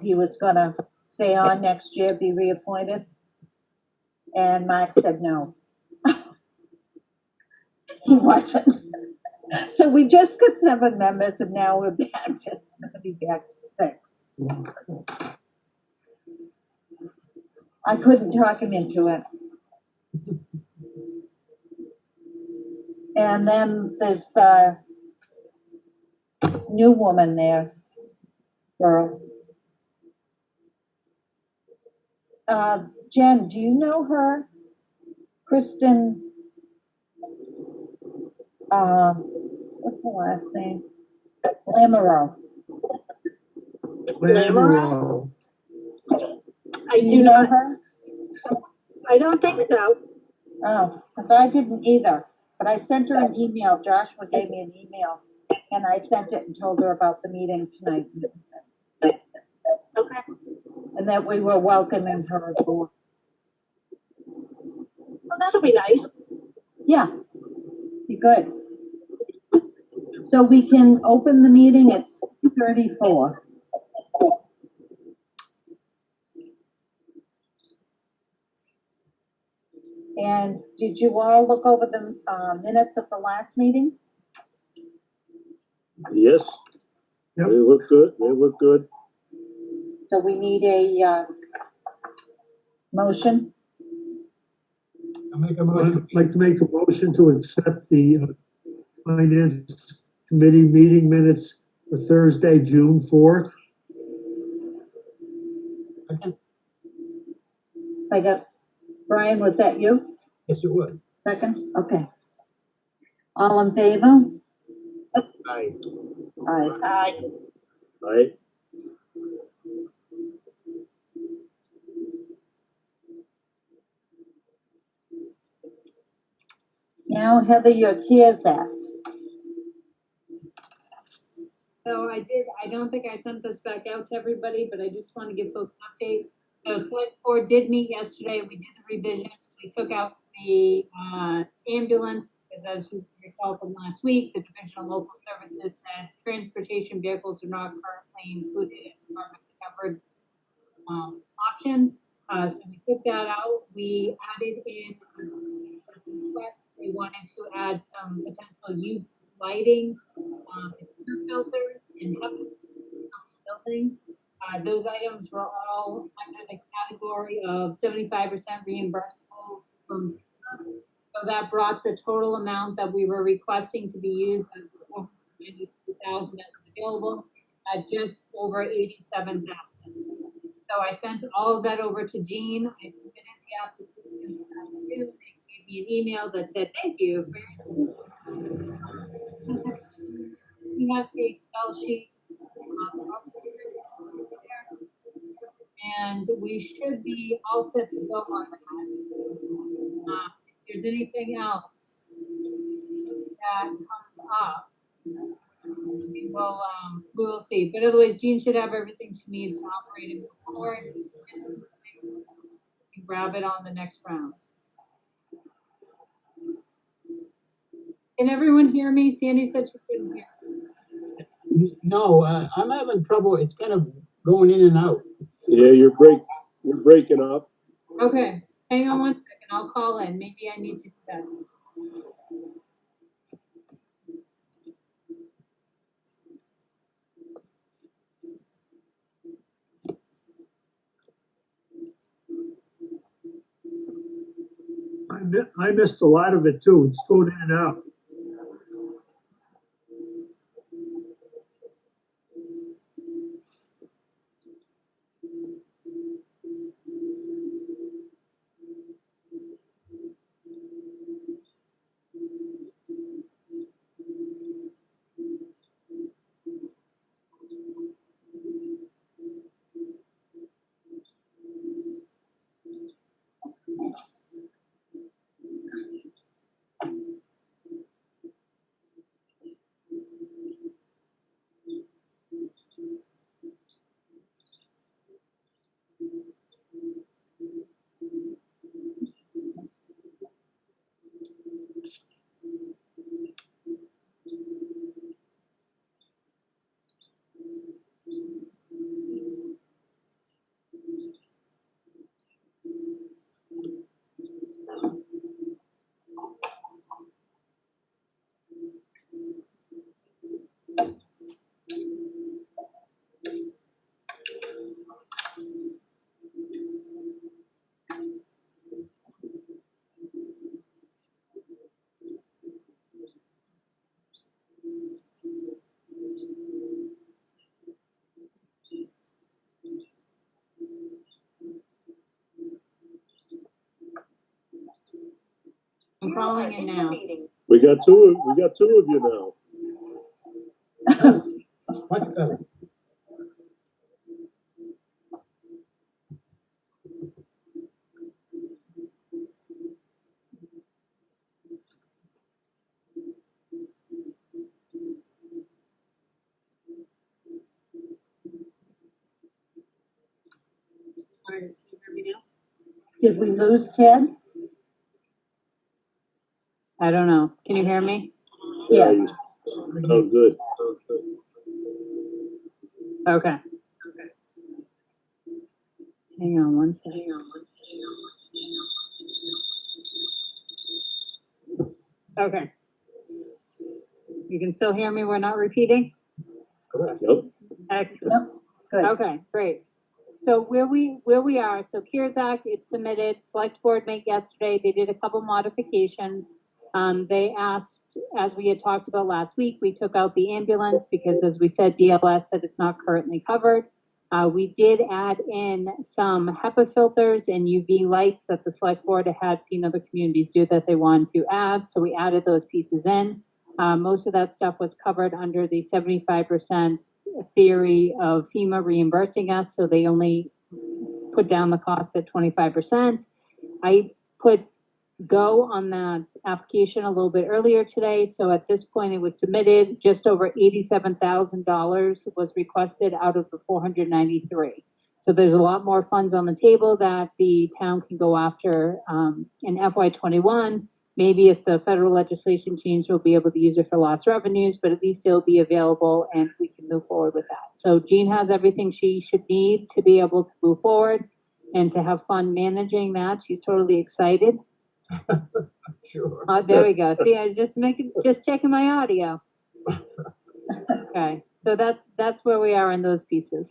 he was gonna stay on next year, be reappointed. And Mark said no. He wasn't. So we just got 7 members and now we're gonna be back to 6. I couldn't talk him into it. And then there's the new woman there, girl. Jen, do you know her? Kristen, what's the last name? Lamoureux. Lamoureux. Do you know her? I don't think so. Oh, because I didn't either. But I sent her an email. Joshua gave me an email, and I sent it and told her about the meeting tonight. Okay. And that we were welcoming her aboard. Well, that'll be nice. Yeah, be good. So we can open the meeting at 6:34. And did you all look over the minutes of the last meeting? Yes. Yep. They look good. They look good. So we need a motion. I'll make a motion. I'd like to make a motion to accept the Finance Committee meeting minutes for Thursday, June 4th. Second? I got, Brian, was that you? Yes, it would. Second? Okay. All in favor? Aye. Aye. Aye. Right? Now, Heather, your CARES Act. So I don't think I sent this back out to everybody, but I just want to give folks an update. So select board did meet yesterday. We did the revisions. We took out the ambulance, because as you recall from last week, the Division of Local Services said transportation vehicles are not currently included in department covered options. So we took that out. We added in, we wanted to add some potential youth lighting, filters in buildings. Those items were all under the category of 75% reimbursable from. So that brought the total amount that we were requesting to be used as $492,000 that was available at just over $87,000. So I sent all of that over to Jean. I submitted the application. They gave me an email that said, thank you for your. He has the Excel sheet. And we should be all set to go on that. If there's anything else that comes up, we will see. But otherwise, Jean should have everything she needs to operate and move forward. Grab it on the next round. Can everyone hear me? Sandy said she couldn't hear. No, I'm having trouble. It's kind of going in and out. Yeah, you're breaking up. Okay, hang on 1 second. I'll call in. Maybe I need to do that. I missed a lot of it too. It's going in and out. I'm calling in now. We got two of you now. Much better. All right, can you hear me now? Did we lose Ted? I don't know. Can you hear me? Yeah, Yes. oh, good. Okay. Hang on one second. Okay. You can still hear me? We're not repeating? Yep. Excellent. Yep, good. Okay, great. So where we are, so CARES Act, it's submitted, select board met yesterday, they did a couple modifications. They asked, as we had talked about last week, we took out the ambulance because as we said, DLS said it's not currently covered. We did add in some HEPA filters and UV lights that the select board had seen other communities do that they wanted to add. So we added those pieces in. Most of that stuff was covered under the 75% theory of FEMA reimbursing us. So they only put down the cost at 25%. I put go on that application a little bit earlier today. So at this point it was submitted. Just over $87,000 was requested out of the 493. So there's a lot more funds on the table that the town can go after in FY21. Maybe if the federal legislation changes, we'll be able to use it for lost revenues, but at least it'll be available and we can move forward with that. So Jean has everything she should need to be able to move forward and to have fun managing that. She's totally excited. Sure. There we go. See, I was just checking my audio. Okay, so that's where we are in those pieces.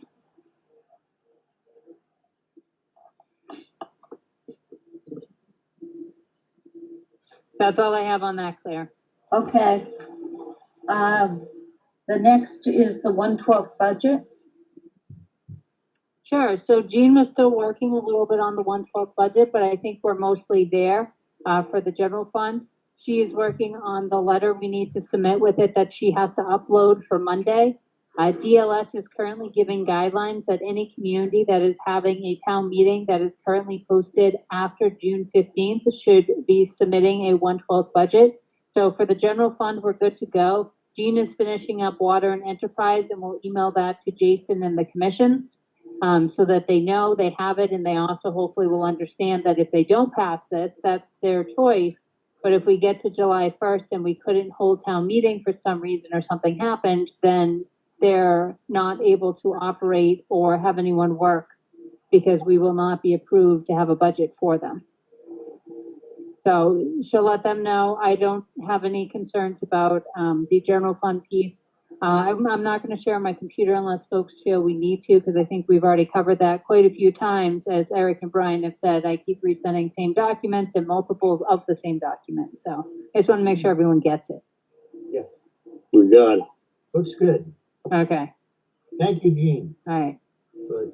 That's all I have on that, Claire. Okay. The next is the 1/12 budget. Sure. So Jean was still working a little bit on the 1/12 budget, but I think we're mostly there for the general fund. She is working on the letter we need to submit with it that she has to upload for Monday. DLS is currently giving guidelines that any community that is having a town meeting that is currently posted after June 15th should be submitting a 1/12 budget. So for the general fund, we're good to go. Jean is finishing up water and enterprise and we'll email that to Jason and the commission so that they know they have it and they also hopefully will understand that if they don't pass this, that's their choice. But if we get to July 1st and we couldn't hold town meeting for some reason or something happened, then they're not able to operate or have anyone work because we will not be approved to have a budget for them. So she'll let them know. I don't have any concerns about the general fund piece. I'm not going to share my computer unless folks feel we need to, because I think we've already covered that quite a few times. As Eric and Brian have said, I keep resending same documents and multiples of the same document. So I just want to make sure everyone gets it. Yes, We got it. looks good. Okay. Thank you, Jean. All right. Good.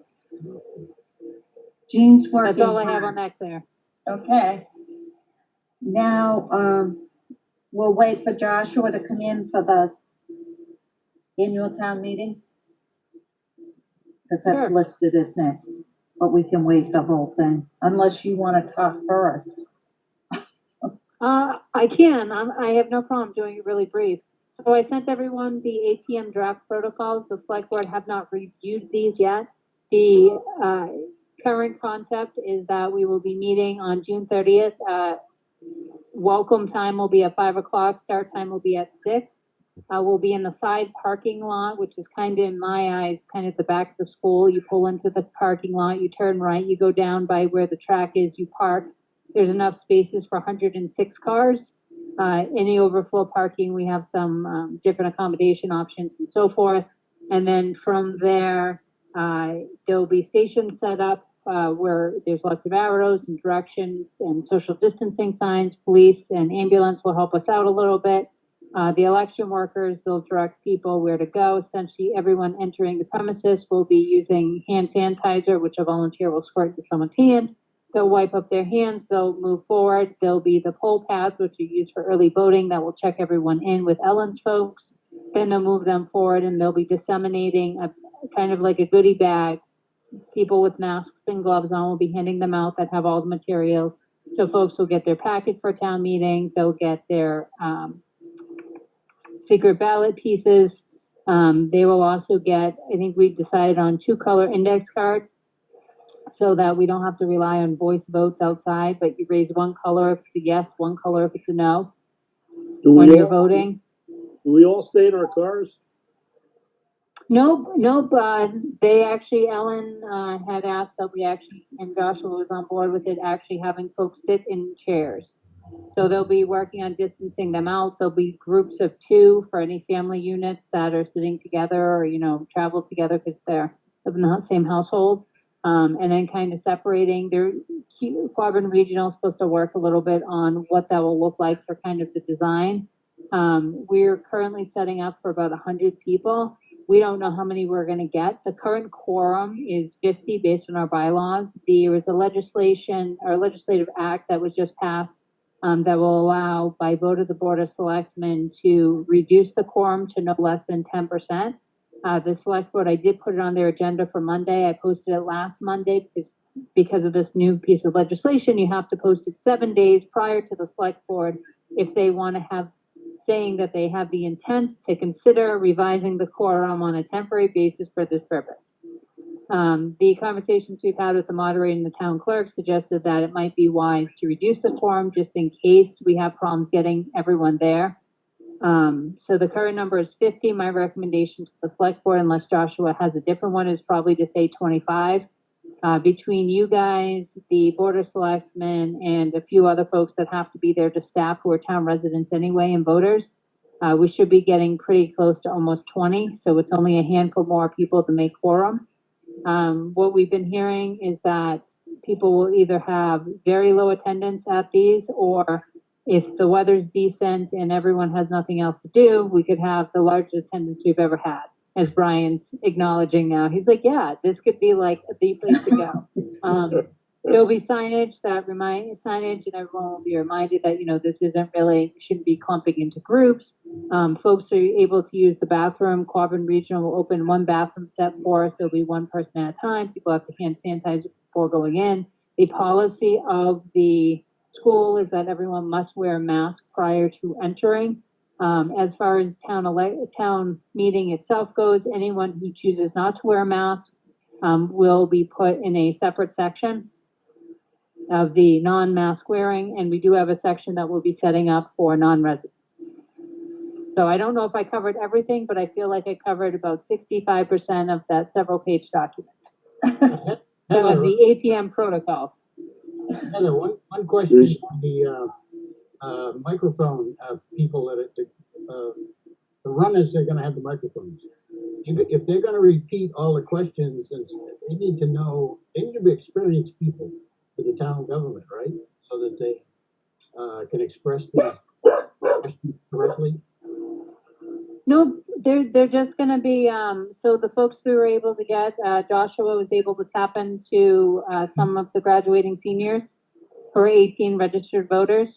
Jean's working. That's all I have hard. on that, Claire. Okay. Now, we'll wait for Joshua to come in for the annual town meeting. Because that's Sure. listed as next, but we can wait the whole thing, unless you want to talk first. I can. I have no problem doing it really brief. So I sent everyone the ATM draft protocols. The select board have not reviewed these yet. The current concept is that we will be meeting on June 30th. Welcome time will be at 5 o'clock. Start time will be at 6. We'll be in the side parking lot, which is kind of, in my eyes, kind of the back of the school. You pull into the parking lot, you turn right, you go down by where the track is, you park. There's enough spaces for 106 cars. Any overflow parking, we have some different accommodation options and so forth. And then from there, there'll be stations set up where there's lots of arrows and directions and social distancing signs. Police and ambulance will help us out a little bit. The election workers, they'll direct people where to go. Essentially, everyone entering the premises will be using hand sanitizer, which a volunteer will squirt into someone's hand. they'll wipe up their hands, they'll move forward. There'll be the poll pads, which are used for early voting, that will check everyone in with Ellen's folks. Then they'll move them forward and they'll be disseminating a kind of like a goodie bag. People with masks and gloves on will be handing them out that have all the materials. So folks will get their packet for town meeting. They'll get their secret ballot pieces. They will also get, I think we decided on 2 color index cards so that we don't have to rely on voice votes outside, but you raise 1 color if it's a yes, 1 color if it's a no when you're voting. Do we all stay in our cars? Nope. They actually, Ellen had asked that we actually, and Joshua was on board with it, actually having folks sit in chairs. So they'll be working on distancing them out. There'll be groups of 2 for any family units that are sitting together or, travel together because they're in the same household. And then kind of separating. Quabbin Regional is supposed to work a little bit on what that will look like for kind of the design. We're currently setting up for about 100 people. We don't know how many we're going to get. The current quorum is 50 based on our bylaws. There was a legislative act that was just passed that will allow, by vote of the Board of Selectmen, to reduce the quorum to no less than 10%. The Select Board, I did put it on their agenda for Monday. I posted it last Monday because of this new piece of legislation. You have to post it 7 days prior to the Select Board if they want to have saying that they have the intent to consider revising the quorum on a temporary basis for this purpose. The conversations we've had with the moderator and the town clerk suggested that it might be wise to reduce the quorum just in case we have problems getting everyone there. So the current number is 50. My recommendation to the Select Board, unless Joshua has a different one, is probably to say 25. Between you guys, the Board of Selectmen, and a few other folks that have to be there to staff who are town residents anyway and voters, we should be getting pretty close to almost 20. So it's only a handful more people to make quorum. What we've been hearing is that people will either have very low attendance at these, or if the weather's decent and everyone has nothing else to do, we could have the largest attendance we've ever had. As Brian's acknowledging now, he's like, yeah, this could be like the place to go. There'll be signage and everyone will be reminded that, this shouldn't be clumping into groups. Folks are able to use the bathroom. Quabbin Regional will open 1 bathroom set for us. There'll be 1 person at a time. People have to hand sanitize before going in. The policy of the school is that everyone must wear a mask prior to entering. As far as town meeting itself goes, anyone who chooses not to wear a mask will be put in a separate section of the non-mask wearing, and we do have a section that we'll be setting up for non-residents. So I don't know if I covered everything, but I feel like I covered about 65% of that several-page document. So of the APM protocol. Heather, one question on the microphone people that the runners are going to have the microphones. If they're going to repeat all the questions, they need to be experienced people for the town government, right? So that they can express the questions correctly. No, they're just going to be, so the folks we were able to get, Joshua was able to tap into some of the graduating seniors for 18 registered voters.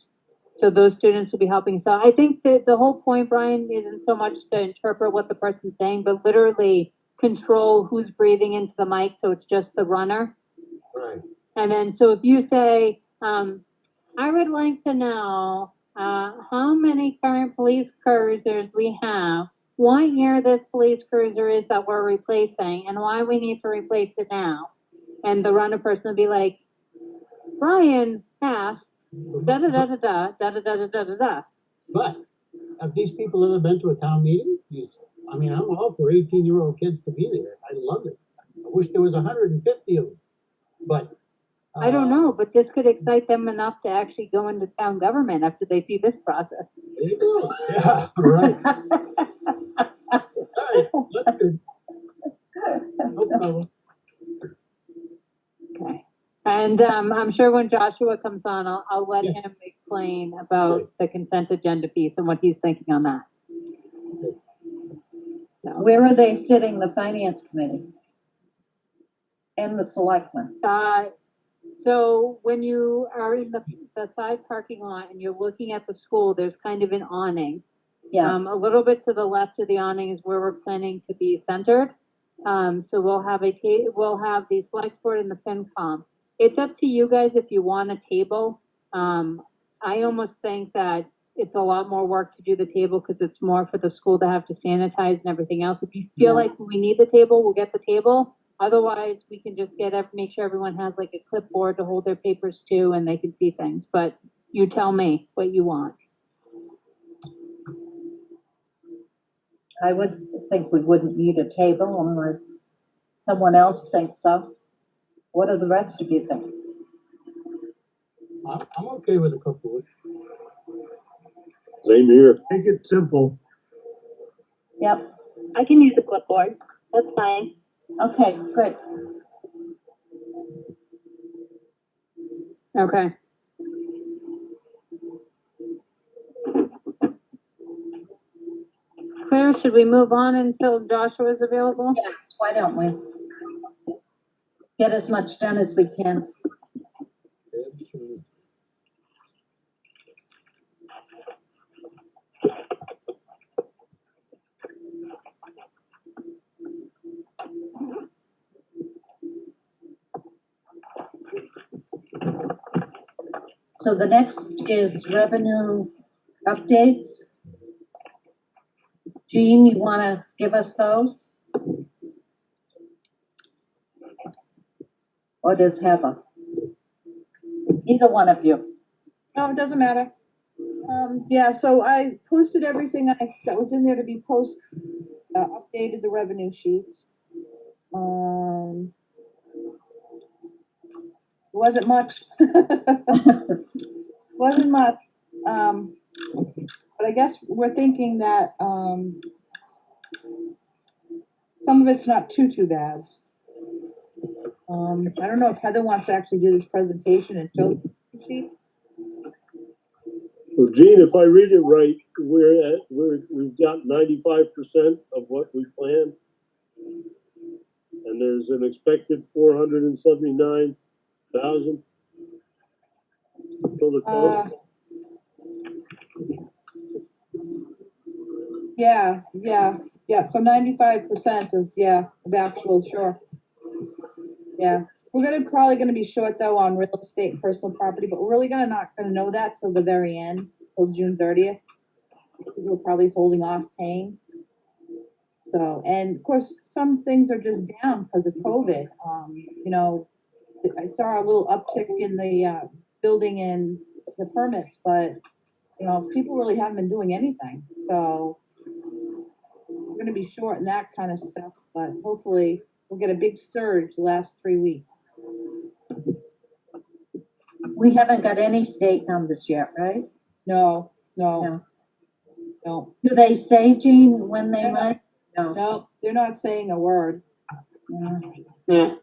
So those students will be helping. So I think that the whole point, Brian, isn't so much to interpret what the person's saying, but literally control who's breathing into the mic. So it's just the runner. Right. And then, so if you say, I would like to know how many current police cruisers we have, what year this police cruiser is that we're replacing, and why we need to replace it now. And the runner person will be like, Brian asked, da-da-da-da-da, da-da-da-da-da-da. But have these people ever been to a town meeting? I'm all for 18-year-old kids to be there. I love it. I wish there was 150 of them. But I don't know, but this could excite them enough to actually go into town government after they see this process. There you go. Yeah, right. All right, that's good. No problem. Okay. And I'm sure when Joshua comes on, I'll let him explain about the consent agenda piece and what he's thinking on that. So, Where are they sitting, the finance committee? And the selectmen? So when you are in the side parking lot and you're looking at the school, there's kind of an awning. Yeah, A little bit to the left of the awning is where we're planning to be centered. So we'll have we'll have the select board and the FinCom. It's up to you guys if you want a table. I almost think that it's a lot more work to do the table because it's more for the school to have to sanitize and everything else. If you feel like we need the table, we'll get the table. Otherwise, we can just make sure everyone has like a clipboard to hold their papers to and they can see things. But you tell me what you want. I would think we wouldn't need a table unless someone else thinks so. What do the rest of you think? I'm okay with a clipboard. Same here. Make it simple. Yep, I can use a clipboard. That's fine. okay, good. Okay. Claire, should we move on until Joshua is available? Yes, why don't we? Get as much done as we can. So the next is revenue updates. Jean, you want to give us those? Or does Heather? Either one of you. No, it doesn't matter. Yeah, so I posted everything that was in there to be posted, updated the revenue sheets. It wasn't much. Wasn't much. But I guess we're thinking that, some of it's not too bad. I don't know if Heather wants to actually do this presentation and show the sheet. Well, Gene, if I read it right, we've got 95% of what we planned. And there's an expected 479,000. Till the total. Yeah. So 95% of actual, sure. Yeah, we're probably gonna be short though on real estate and personal property, but we're really not gonna know that till the very end, till June 30th. We're probably holding off paying. So, and of course, some things are just down because of COVID. You know, I saw a little uptick in the building and the permits, but you know, people really haven't been doing anything. So we're gonna be short in that kind of stuff, but hopefully we'll get a big surge the last 3 weeks. We haven't got any state numbers yet, right? No. Do they say, Jean, when they might? No, they're not saying a word. Yeah.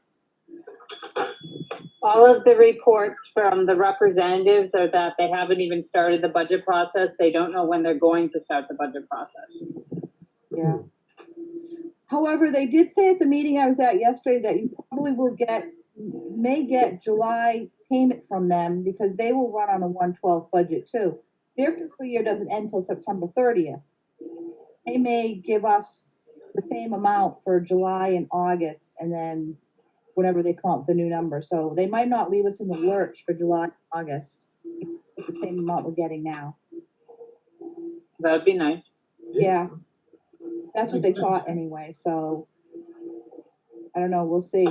All of the reports from the representatives are that they haven't even started the budget process. They don't know when they're going to start the budget process. Yeah. However, they did say at the meeting I was at yesterday that you probably may get July payment from them because they will run on a 1/12 budget too. Their fiscal year doesn't end until September 30th. They may give us the same amount for July and August and then whenever they come up with the new number. So they might not leave us in the lurch for July and August with the same amount we're getting now. That'd be nice. Yeah. That's what they thought anyway, so I don't know, we'll see.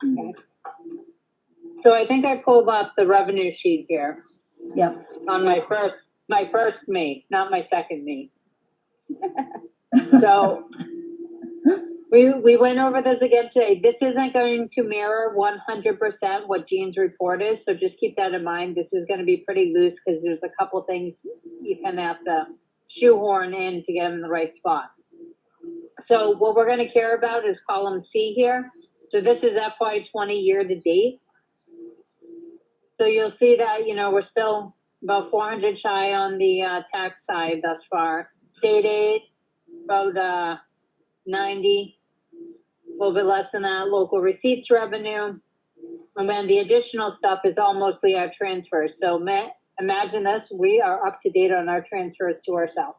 Okay. So I think I pulled up the revenue sheet here. Yep. On my first me, not my second me. So we went over this again today. This isn't going to mirror 100% what Jean's report is, so just keep that in mind. This is going to be pretty loose because there's a couple things you kind of have to shoehorn in to get them in the right spot. So what we're going to care about is column C here. So this is FY20 year to date. So you'll see that, you know, we're still about 400 shy on the tax side thus far. State aid, about 90, a little bit less than that, local receipts revenue. And then the additional stuff is all mostly our transfers. So imagine this, we are up to date on our transfers to ourselves.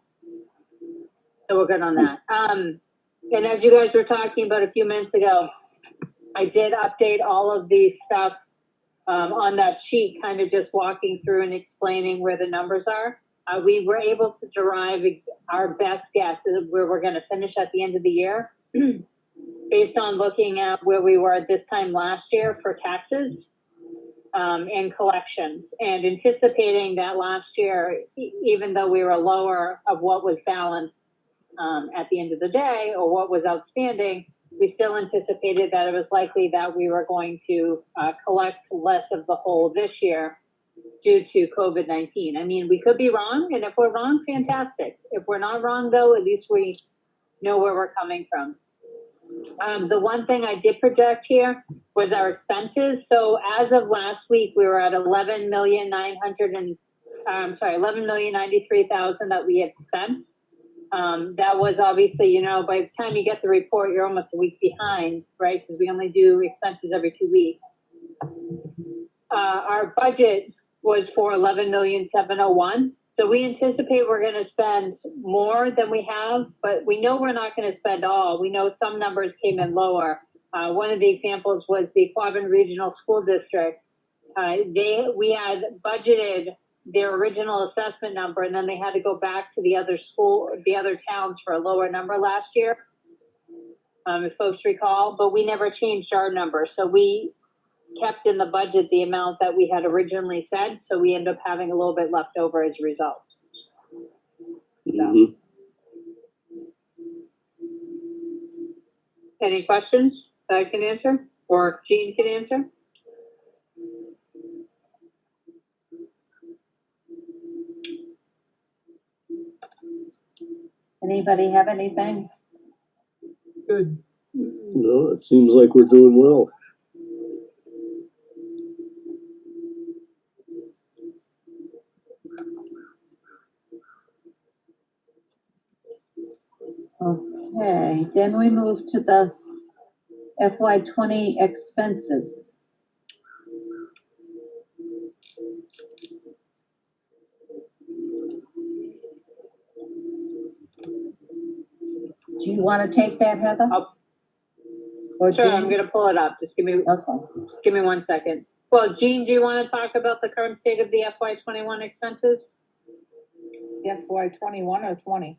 So we're good on that. And as you guys were talking about a few minutes ago, I did update all of the stuff on that sheet, kind of just walking through and explaining where the numbers are. We were able to derive our best guess of where we're going to finish at the end of the year based on looking at where we were at this time last year for taxes and collections, and anticipating that last year, even though we were lower of what was balanced at the end of the day or what was outstanding, we still anticipated that it was likely that we were going to collect less of the whole this year due to COVID-19. I mean, we could be wrong, and if we're wrong, fantastic. If we're not wrong, though, at least we know where we're coming from. The one thing I did project here was our expenses. So as of last week, we were at 11,993,000 that we had spent. That was obviously, you know, by the time you get the report, you're almost a week behind, right? Because we only do expenses every 2 weeks. Our budget was for 11,701,000. So we anticipate we're going to spend more than we have, but we know we're not going to spend all. We know some numbers came in lower. One of the examples was the Quabbin Regional School District. We had budgeted their original assessment number, and then they had to go back to the other towns for a lower number last year, if folks recall, but we never changed our number. So we kept in the budget the amount that we had originally said, so we end up having a little bit left over as a result. Mhm. Any questions that I can answer, or Jean can answer? Anybody have anything? Good. No, it seems like we're doing well. Okay, then we move to the FY20 expenses. Do you want to take that, Heather? Or Sure, I'm Jean? going to pull it up. Just give me Okay. 1 second. Well, Jean, do you want to talk about the current state of the FY21 expenses? FY21 or 20?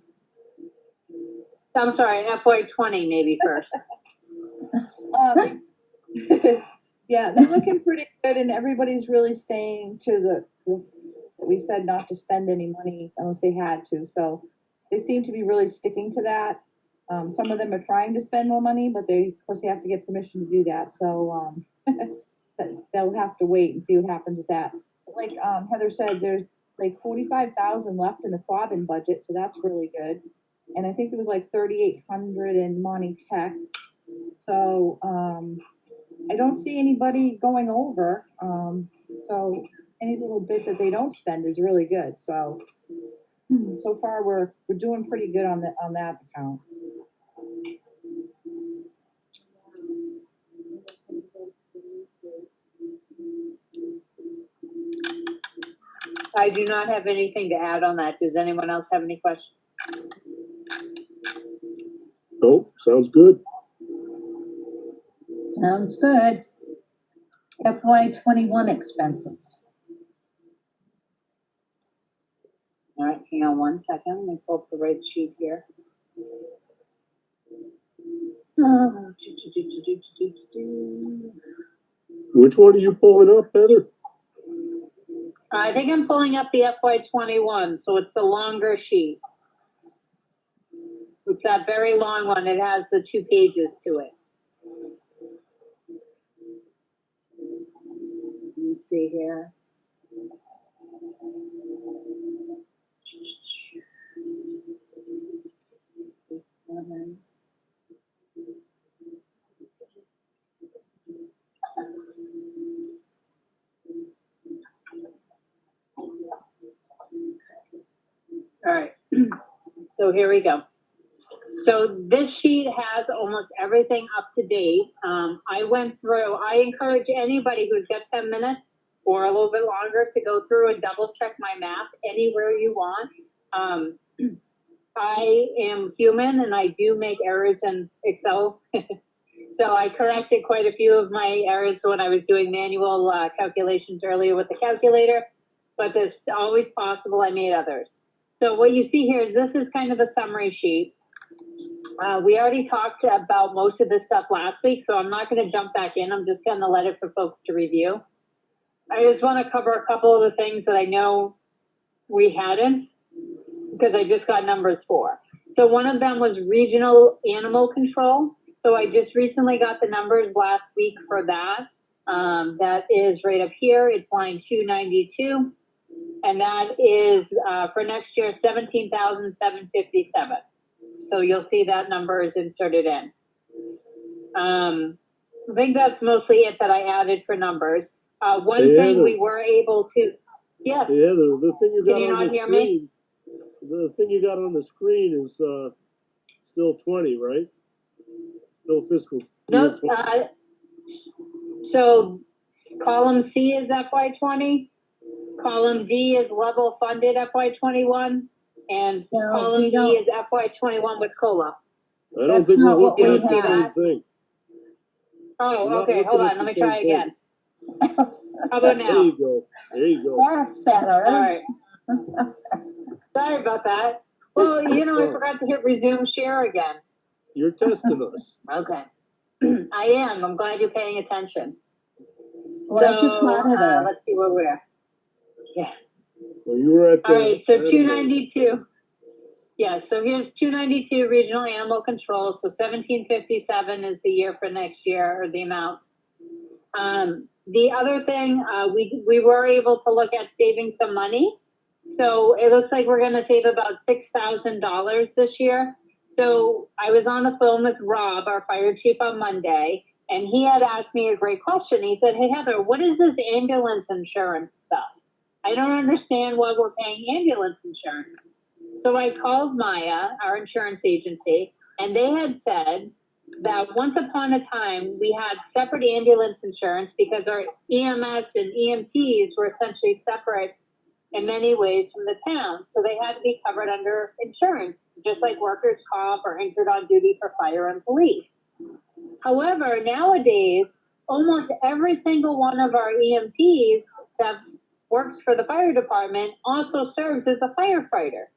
I'm sorry, FY20 maybe first. Yeah, they're looking pretty good, and everybody's really staying to we said not to spend any money unless they had to. So they seem to be really sticking to that. Some of them are trying to spend more money, but of course, they have to get permission to do that. So they'll have to wait and see what happens with that. Like Heather said, there's like 45,000 left in the Quabbin budget, so that's really good. And I think there was like 3,800 in Monty Tech. So I don't see anybody going over. So any little bit that they don't spend is really good. So so far we're doing pretty good on that account. I do not have anything to add on that. Does anyone else have any questions? Nope, sounds good. Sounds good. FY21 expenses. All right, hang on 1 second. Let me pull up the right sheet here. Which one are you pulling up, Heather? I think I'm pulling up the FY21, so it's the longer sheet. It's that very long one. It has the 2 pages to it. Let me see here. All right, so here we go. So this sheet has almost everything up to date. I went through, I encourage anybody who's got 10 minutes or a little bit longer to go through and double check my math anywhere you want. I am human and I do make errors in Excel. So I corrected quite a few of my errors when I was doing manual calculations earlier with the calculator, but it's always possible I made others. So what you see here is this is kind of a summary sheet. We already talked about most of this stuff last week, so I'm not going to jump back in. I'm just going to let it for folks to review. I just want to cover a couple of the things that I know we hadn't, because I just got numbers for. So one of them was regional animal control. So I just recently got the numbers last week for that. That is right up here. It's line 292. And that is for next year, 17,757. So you'll see that number is inserted in. I think that's mostly it that I added for numbers. One thing we were able to, yes. Yeah, the thing you got Can you on not the hear me? screen, the thing you got on the screen is still 20, right? Still fiscal. Nope. So column C is FY20. Column D is level funded FY21. And No, column we E don't. is FY21 with COLA. I don't That's think we're not what looking we at the have. same thing. We're Oh, not okay. looking Hold at on. the Let me same try thing. again. How about There now? you go. There you go. That's better. All right. Sorry about that. Well, you know, I forgot to hit resume share again. You're testing us. Okay. I am. I'm glad you're paying attention. Well, I just planted her. Let's see where we're at. Yeah. Well, you were at the. All right. So 292. Yeah. So here's 292 regional animal control. So 1757 is the year for next year, or the amount. The other thing, we were able to look at saving some money. So it looks like we're going to save about $6,000 this year. So I was on the phone with Rob, our fire chief, on Monday, and he had asked me a great question. He said, "Hey, Heather, what is this ambulance insurance stuff? I don't understand why we're paying ambulance insurance." So I called Maya, our insurance agency, and they had said that once upon a time, we had separate ambulance insurance because our EMS and EMTs were essentially separate in many ways from the town. So they had to be covered under insurance, just like workers' comp or injured on duty for fire and police. However, nowadays, almost every single one of our EMTs that works for the fire department also serves as a firefighter.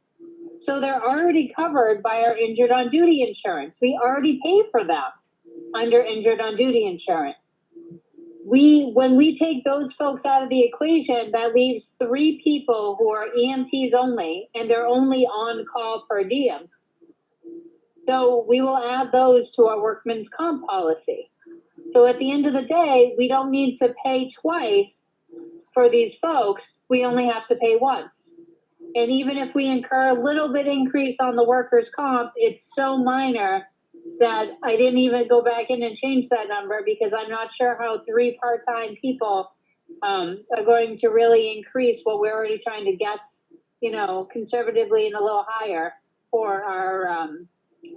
So they're already covered by our injured on duty insurance. We already pay for them under injured on duty insurance. When we take those folks out of the equation, that leaves 3 people who are EMTs only, and they're only on call per diem. So we will add those to our workman's comp policy. So at the end of the day, we don't need to pay twice for these folks. We only have to pay once. And even if we incur a little bit increase on the workers' comp, it's so minor that I didn't even go back in and change that number, because I'm not sure how 3 part-time people are going to really increase what we're already trying to get, you know, conservatively and a little higher for our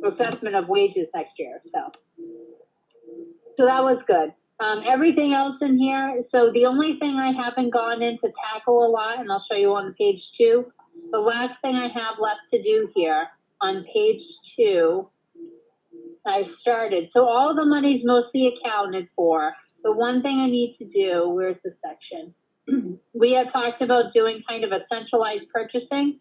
assessment of wages next year. So that was good. Everything else in here, so the only thing I haven't gone in to tackle a lot, and I'll show you on page 2, the last thing I have left to do here on page 2, I started. So all the money's mostly accounted for. The one thing I need to do, where's the section? We had talked about doing kind of a centralized purchasing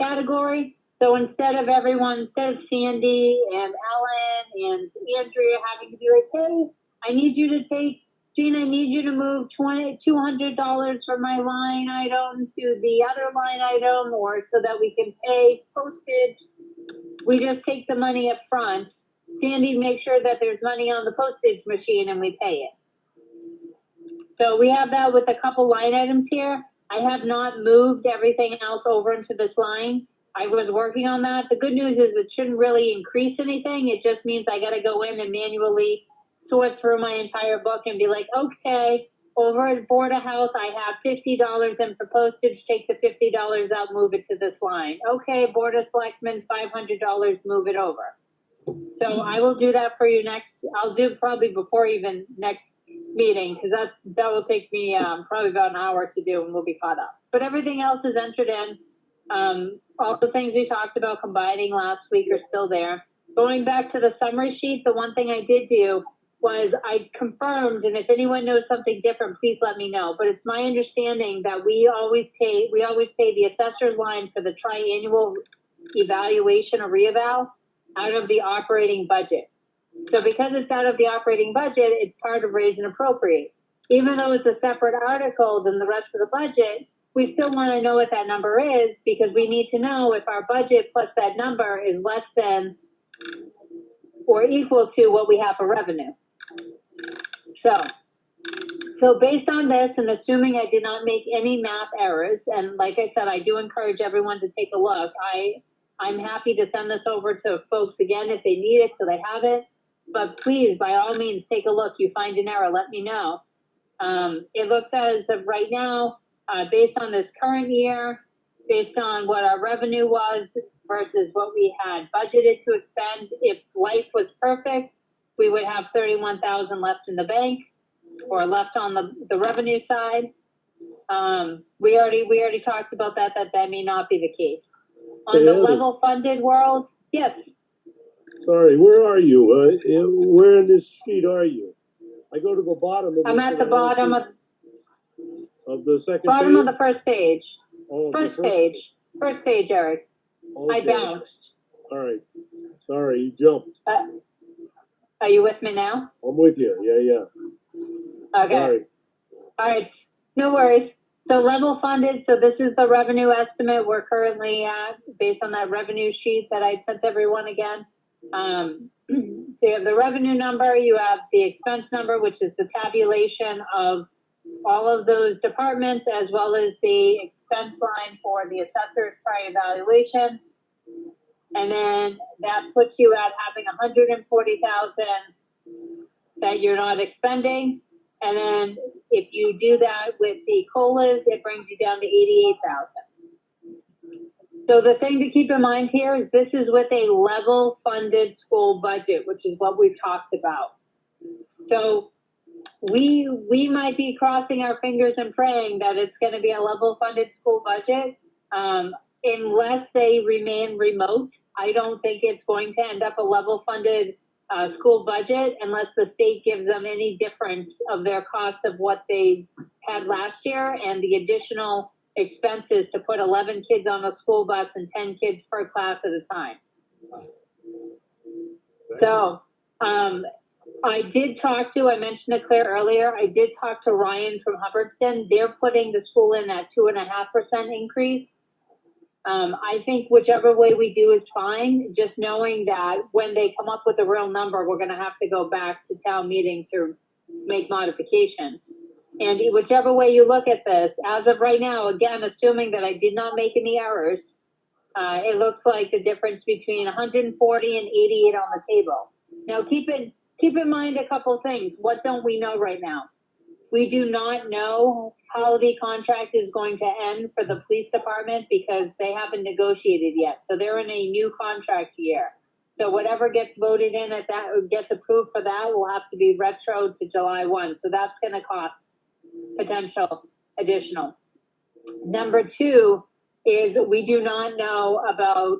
category. So instead of Sandy and Ellen and Andrea having to be like, "Hey, I need you to take, Gina, I need you to move $200 from my line item to the other line item, or so that we can pay postage." We just take the money up front. Sandy makes sure that there's money on the postage machine and we pay it. So we have that with a couple line items here. I have not moved everything else over into this line. I was working on that. The good news is it shouldn't really increase anything. It just means I got to go in and manually sort through my entire book and be like, okay, over at Board of Health, I have $50 in for postage. Take the $50 out, move it to this line. Okay, Board of Selectmen, $500, move it over. So I will do that for you next, I'll do probably before even next meeting, because that will take me probably about an hour to do, and we'll be caught up. But everything else is entered in. All the things we talked about combining last week are still there. Going back to the summary sheet, the one thing I did do was I confirmed, and if anyone knows something different, please let me know. But it's my understanding that we always pay the assessor's line for the triannual evaluation or reeval out of the operating budget. So because it's out of the operating budget, it's part of raise and appropriate. Even though it's a separate article than the rest of the budget, we still want to know what that number is, because we need to know if our budget plus that number is less than or equal to what we have for revenue. So based on this, and assuming I did not make any math errors, and like I said, I do encourage everyone to take a look. I'm happy to send this over to folks again if they need it, so they have it. But please, by all means, take a look. You find an error, let me know. It looks as of right now, based on this current year, based on what our revenue was versus what we had budgeted to expend, if life was perfect, we would have 31,000 left in the bank, or left on the revenue side. We already talked about that may not be the case. On Hey, the Ellie. level funded world, yes, Sorry, where are you? Where in this sheet are you? I go to the bottom of I'm this at and the I don't bottom see- of the second bottom page? of the first page. Oh, the First page, Eric. I Okay. bounced. All right. Sorry, you jumped. Are you with me now? I'm with you. Yeah. Okay. Sorry. All right, no worries. So level funded, so this is the revenue estimate we're currently at based on that revenue sheet that I sent everyone again. So you have the revenue number, you have the expense number, which is the tabulation of all of those departments, as well as the expense line for the assessor's prior evaluation. And then that puts you at having 140,000 that you're not expending. And then if you do that with the COLAs, it brings you down to 88,000. So the thing to keep in mind here is this is with a level funded school budget, which is what we've talked about. So we might be crossing our fingers and praying that it's going to be a level funded school budget. Unless they remain remote, I don't think it's going to end up a level funded school budget unless the state gives them any difference of their cost of what they had last year and the additional expenses to put 11 kids on a school bus and 10 kids per class at a time. So I mentioned to Claire earlier, I did talk to Ryan from Hubbardston. They're putting the school in at 2.5% increase. I think whichever way we do is fine, just knowing that when they come up with a real number, we're going to have to go back to town meeting to make modifications. And whichever way you look at this, as of right now, again, assuming that I did not make any errors, it looks like the difference between 140 and 88 on the table. Now, keep in mind a couple things. What don't we know right now? We do not know how the contract is going to end for the police department because they haven't negotiated yet. So they're in a new contract year. So whatever gets voted in at that, or gets approved for that, will have to be retro to July 1. So that's going to cost potential additional. Number two is we do not know about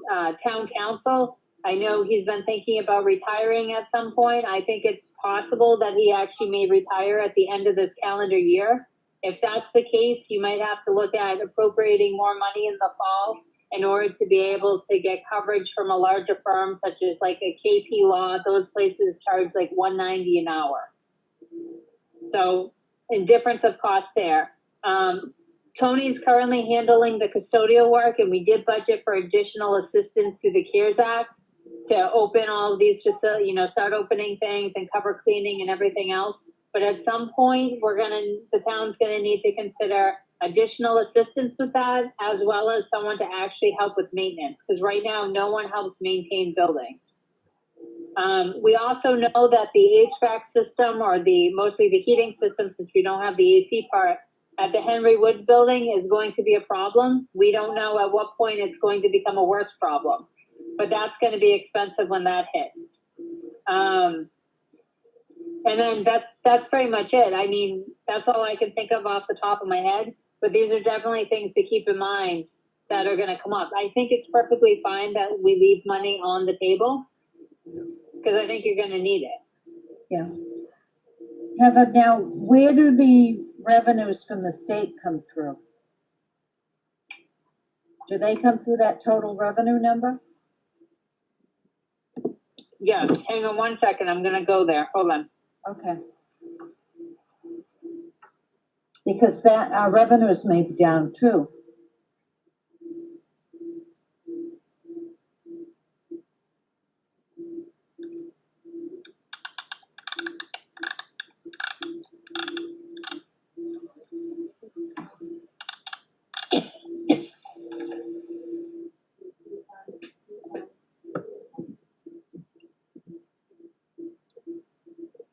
town council. I know he's been thinking about retiring at some point. I think it's possible that he actually may retire at the end of this calendar year. If that's the case, you might have to look at appropriating more money in the fall in order to be able to get coverage from a larger firm, such as like a KP Law. Those places charge like $190 an hour. So, in difference of cost there. Tony's currently handling the custodial work, and we did budget for additional assistance through the CARES Act to open all of these, start opening things and cover cleaning and everything else. But at some point, the town's gonna need to consider additional assistance with that, as well as someone to actually help with maintenance, because right now, no one helps maintain buildings. We also know that the HVAC system, or mostly the heating system, since we don't have the AC part, at the Henry Woods building is going to be a problem. We don't know at what point it's going to become a worse problem, but that's going to be expensive when that hits. And then that's pretty much it. I mean, that's all I can think of off the top of my head, but these are definitely things to keep in mind that are gonna come up. I think it's perfectly fine that we leave money on the table, because I think you're gonna need it. Yeah. Heather, now, where do the revenues from the state come through? Do they come through that total revenue number? Yeah, hang on one second, I'm gonna go there, hold on. Okay. Because that, our revenues may be down too.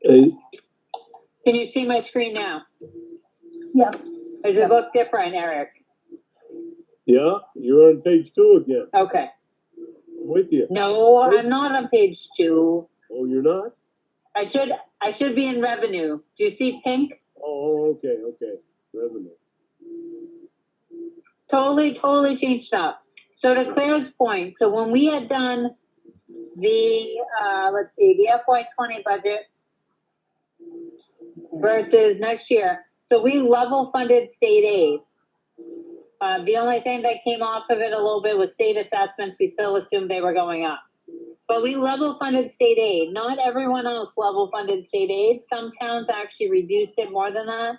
Hey, Can you see my screen now? Yeah. Does Yeah. it look different, Eric? yeah, you're on page 2 again. Okay. I'm with you. No, I'm not on page 2. Oh, you're not? I should be in revenue. Do you see pink? Oh, okay. Revenue. Totally changed up. So to Claire's point, so when we had done the, the FY20 budget versus next year, so we level funded state aid. The only thing that came off of it a little bit was state assessments. We still assumed they were going up. But we level funded state aid. Not everyone else level funded state aid. Some towns actually reduced it more than that.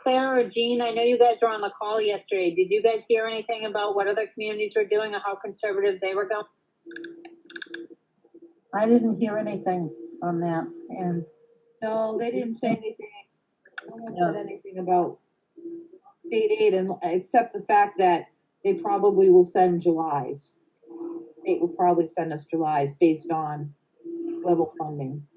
Claire or Jean, I know you guys were on the call yesterday. Did you guys hear anything about what other communities were doing or how conservative they were going? I didn't hear anything on that, and No, they didn't say anything. No one No. said anything about state aid, and except the fact that they probably will send July's. State will probably send us July's based on level funding.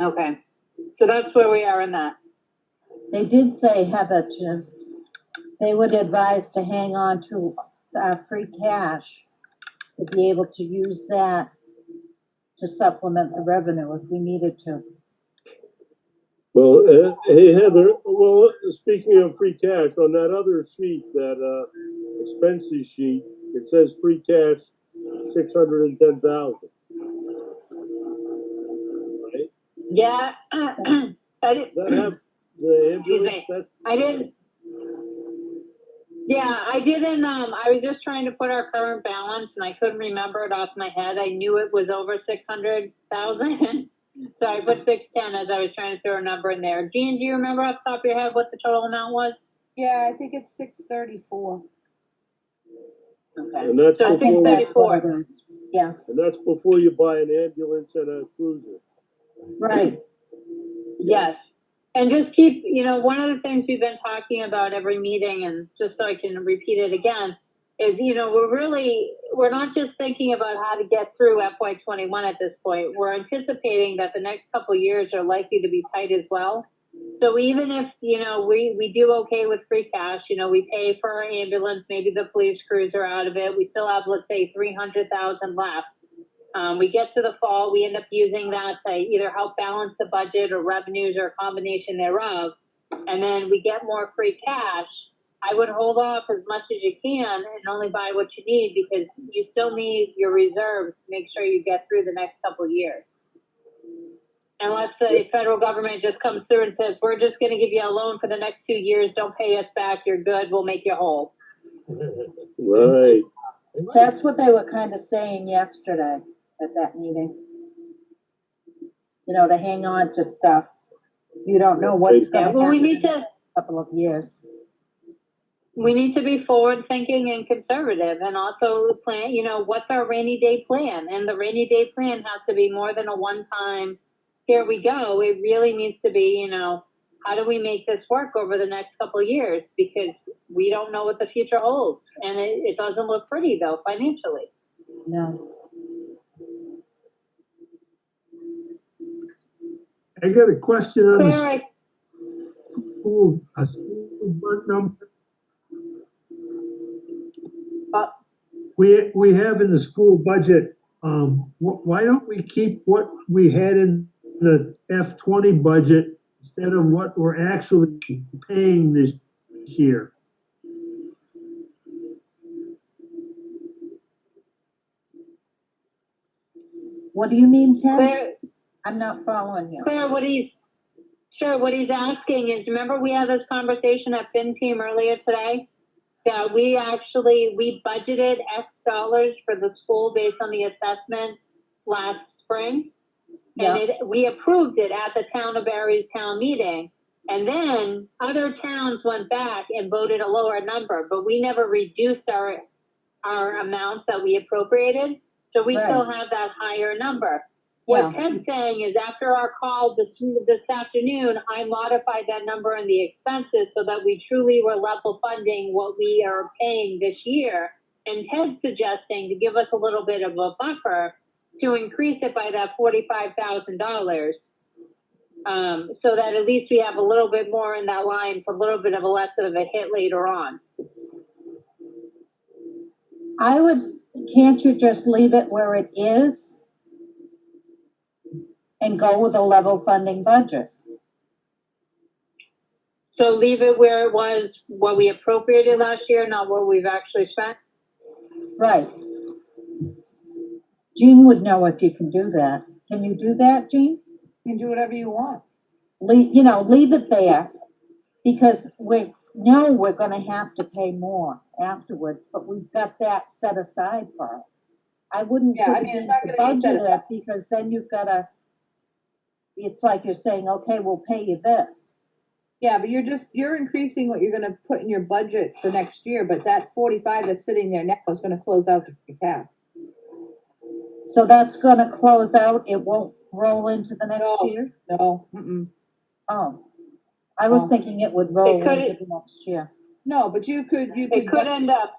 Okay. So that's where we are in that. they did say, Heather, they would advise to hang on to free cash to be able to use that to supplement the revenue if we needed to. Well, hey, Heather, well, speaking of free cash, on that other sheet, that expenses sheet, it says free cash, 610,000. Right? Yeah. I didn't, That have the ambulance, me. that's, I didn't. Yeah, I didn't. I was just trying to put our current balance, and I couldn't remember it off my head. I knew it was over 600,000, so I put 610 as I was trying to throw a number in there. Jean, do you remember off the top of your head what the total amount was? Yeah, I think it's 634. Okay. and that's So I think before, that's what 634. it is. Yeah, and that's before you buy an ambulance and a cruiser. right. Yes. And just keep, one of the things we've been talking about every meeting, and just so I can repeat it again, is, we're not just thinking about how to get through FY21 at this point. We're anticipating that the next couple of years are likely to be tight as well. So even if, we do okay with free cash, we pay for our ambulance, maybe the police cruiser out of it, we still have, let's say, 300,000 left. We get to the fall, we end up using that to either help balance the budget or revenues or a combination thereof. And then we get more free cash. I would hold off as much as you can and only buy what you need, because you still need your reserves to make sure you get through the next couple of years. Unless the federal government just comes through and says, we're just going to give you a loan for the next 2 years. Don't pay us back. You're good. We'll make you whole. Right. That's what they were kind of saying yesterday at that meeting. To hang on to stuff. You don't know what's going to Well, happen we need in a to. couple of years. We need to be forward thinking and conservative, and also plan, what's our rainy day plan? And the rainy day plan has to be more than a one-time, here we go. It really needs to be, how do we make this work over the next couple of years? Because we don't know what the future holds. And it doesn't look pretty, though, financially. No. I got a question on the Claire, school, school number. we have in the school budget, why don't we keep what we had in the F-20 budget instead of what we're actually paying this year? What do you mean, Ted? Claire, I'm not following you. Claire, what he's asking is, remember we had this conversation at FinTeam Team earlier today? That we budgeted X dollars for the school based on the assessment last spring. Yeah. And we approved it at the town of Barre's town meeting. And then other towns went back and voted a lower number, but we never reduced our amounts that we appropriated. So we Right. still have that higher number. Yeah. What Ted's saying is after our call this afternoon, I modified that number in the expenses so that we truly were level funding what we are paying this year. And Ted's suggesting to give us a little bit of a buffer to increase it by that $45,000. So that at least we have a little bit more in that line for a little bit of a less of a hit later on. Can't you just leave it where it is? And go with a level funding budget? So leave it where it was, what we appropriated last year, not what we've actually spent? Right. Jean would know if you can do that. Can you do that, Jean? You can do whatever you want. Leave it there, because we know we're gonna have to pay more afterwards, but we've got that set aside for it. I wouldn't Yeah, put I it mean, it's in not to gonna be set budget it, because then you've gotta, it's like you're saying, okay, we'll pay you this. Yeah, but you're increasing what you're gonna put in your budget for next year, but that 45 that's sitting there now is gonna close out to free cash. So that's gonna close out, it won't roll into the next No. year? No, mm-mm. Oh, I was No. thinking it would roll It could- into the next year. No, but you could It could end up,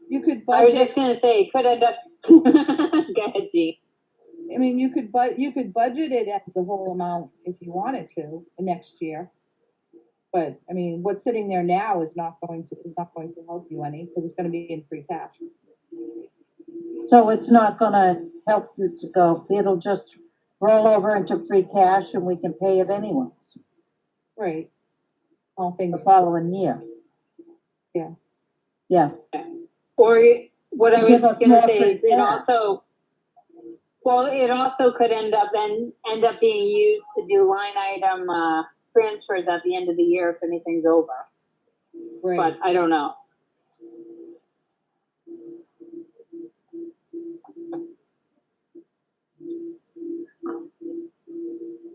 you could I was budget, just gonna say, it could end up, go ahead, G. I mean, you could budget it as the whole amount if you wanted to for next year. But I mean, what's sitting there now is not going to help you any, because it's gonna be in free cash. So it's not gonna help you to go, it'll just roll over into free cash and we can pay it anyways, Right. All the things, following year. Yeah. Yeah, Or what I To give was us gonna more say free is it cash. also could end up being used to do line item, transfers at the end of the year if anything's over, right. but I don't know.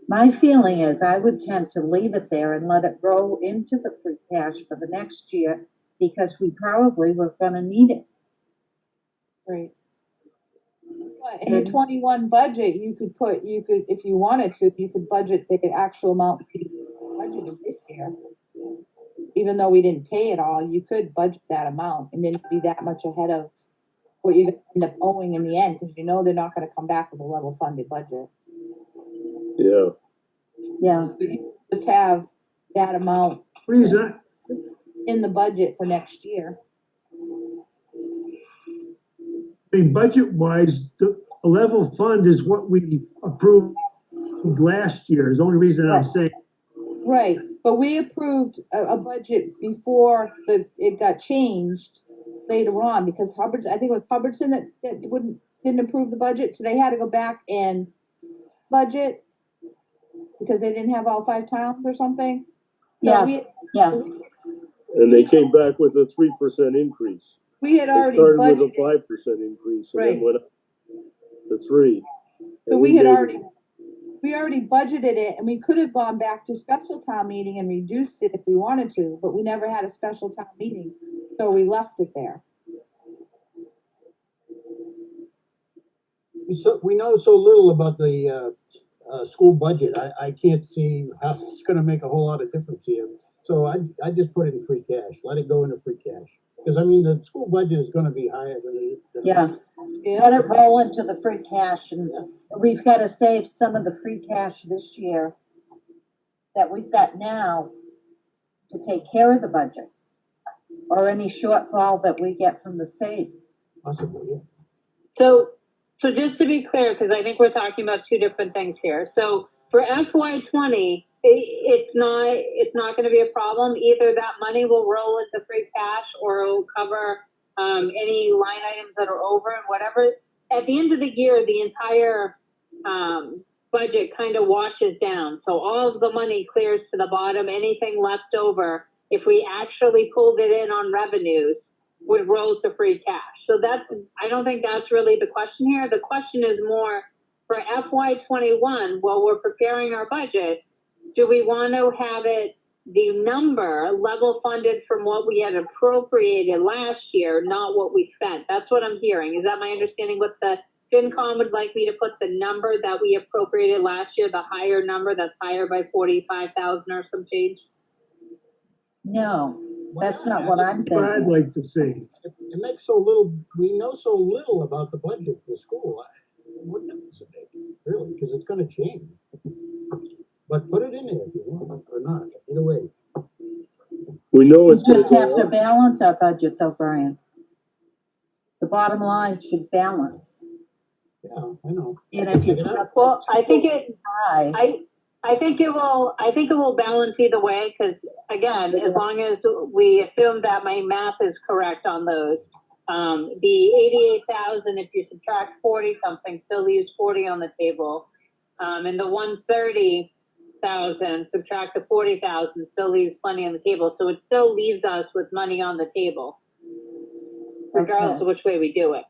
my feeling is I would tend to leave it there and let it roll into the free cash for the next year, because we probably were gonna need it. Right. But in your 21 budget, you could, if you wanted to, you could budget the actual amount you budgeted this year. Even though we didn't pay it all, you could budget that amount and then you'd be that much ahead of what you're gonna end up owing in the end, because you know they're not gonna come back with a level funded budget. Yeah. Yeah, So you just have that amount Reason, in the budget for next year. I mean, budget-wise, a level fund is what we approved last year, is the only reason I'm saying. Right, but we approved a budget before it got changed later on, because I think it was Hubbardson that didn't approve the budget, so they had to go back and budget because they didn't have all 5 towns or something. So yeah. And they came back with a 3% increase. we had They already started with a budgeted. 5% increase and Right. then went up to 3. So And we gave- already budgeted it, and we could have gone back to special town meeting and reduced it if we wanted to, but we never had a special town meeting, so we left it there. We know so little about the school budget. I can't see how it's going to make a whole lot of difference here. So I just put it in free cash. Let it go into free cash. Because I mean, the school budget is going to be higher than it. Yeah, Yeah. let it roll into the free cash, and we've gotta save some of the free cash this year that we've got now to take care of the budget. or any shortfall that we get from the state. Possibly, yeah. So just to be clear, because I think we're talking about two different things here. So for FY20, it's not going to be a problem. Either that money will roll into free cash, or it'll cover any line items that are over and whatever. At the end of the year, the entire budget kind of washes down. So all of the money clears to the bottom. Anything left over, if we actually pulled it in on revenues, would roll to free cash. So I don't think that's really the question here. The question is more for FY21, while we're preparing our budget, do we want to have it, the number level funded from what we had appropriated last year, not what we spent? That's what I'm hearing. Is that my understanding? What the FinCom would like me to put the number that we appropriated last year, the higher number that's higher by 45,000 or some change? No, Why that's not? not what I'm What I'd thinking. like to see. It makes so little, we know so little about the budget for school. What difference it make, really, because it's gonna change. But put it in there if you want, or not, either way. We know We it's gonna just have go to up. balance our budget though, Brian. The bottom line should balance. Yeah, I know. And if you Check it put out. up Well, I think it, high, I think it will balance either way, because again, as long as we assume that my math is correct on those, the 88,000, if you subtract 40 something, still leaves 40 on the table. And the 130,000 subtract the 40,000 still leaves plenty on the table. So it still leaves us with money on the table, regardless of which way we do it.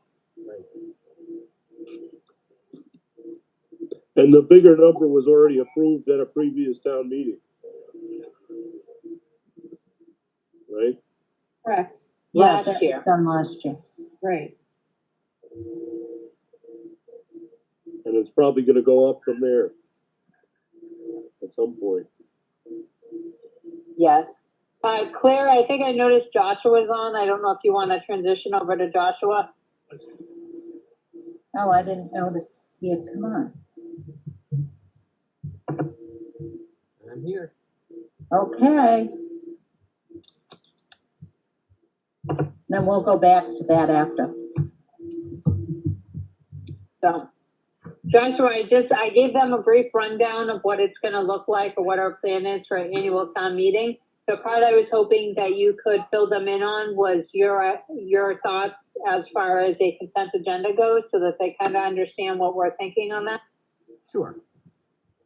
And the bigger number was already approved at a previous town meeting. Right? Correct, yeah, Last that year. was done last year. right. And it's probably gonna go up from there at some point. Yes. Claire, I think I noticed Joshua's on. I don't know if you want to transition over to Joshua. Oh, I didn't notice he had come on. I'm here. Okay. Then we'll go back to that after. So, Joshua, I gave them a brief rundown of what it's going to look like or what our plan is for an annual town meeting. The part I was hoping that you could fill them in on was your thoughts as far as a consent agenda goes, so that they kind of understand what we're thinking on that. Sure.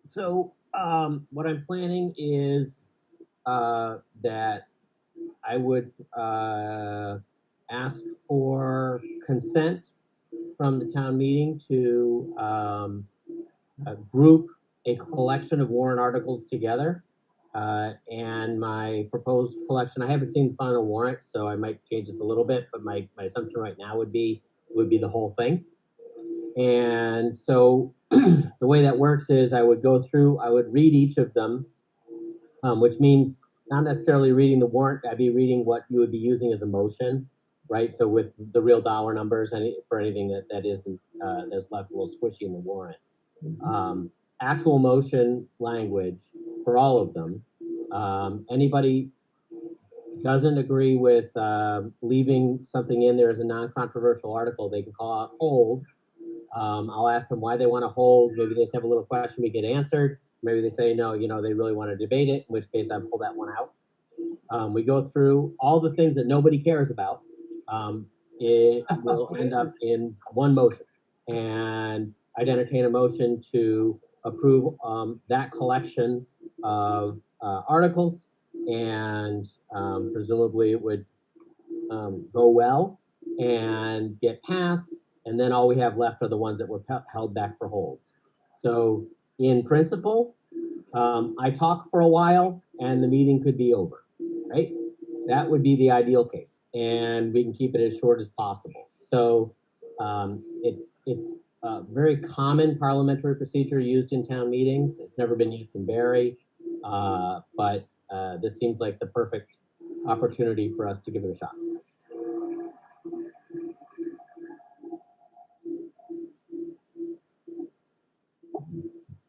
So what I'm planning is that I would ask for consent from the town meeting to group a collection of warrant articles together. And my proposed collection, I haven't seen the final warrant, so I might change this a little bit, but my assumption right now would be the whole thing. And so the way that works is I would go through, I would read each of them, which means not necessarily reading the warrant, I'd be reading what you would be using as a motion, right? So with the real dollar numbers and for anything that isn't, that's left a little squishy in the warrant. Actual motion language for all of them. Anybody doesn't agree with leaving something in there as a non-controversial article, they can call out hold. I'll ask them why they want to hold. Maybe they just have a little question we get answered. Maybe they say, no, they really want to debate it, in which case I pull that one out. We go through all the things that nobody cares about. It will end up in one motion. And I'd entertain a motion to approve that collection of articles, and presumably it would go well and get passed. And then all we have left are the ones that were held back for holds. So in principle, I talk for a while and the meeting could be over, right? That would be the ideal case, and we can keep it as short as possible. So it's a very common parliamentary procedure used in town meetings. It's never been used in Barre, but this seems like the perfect opportunity for us to give it a shot.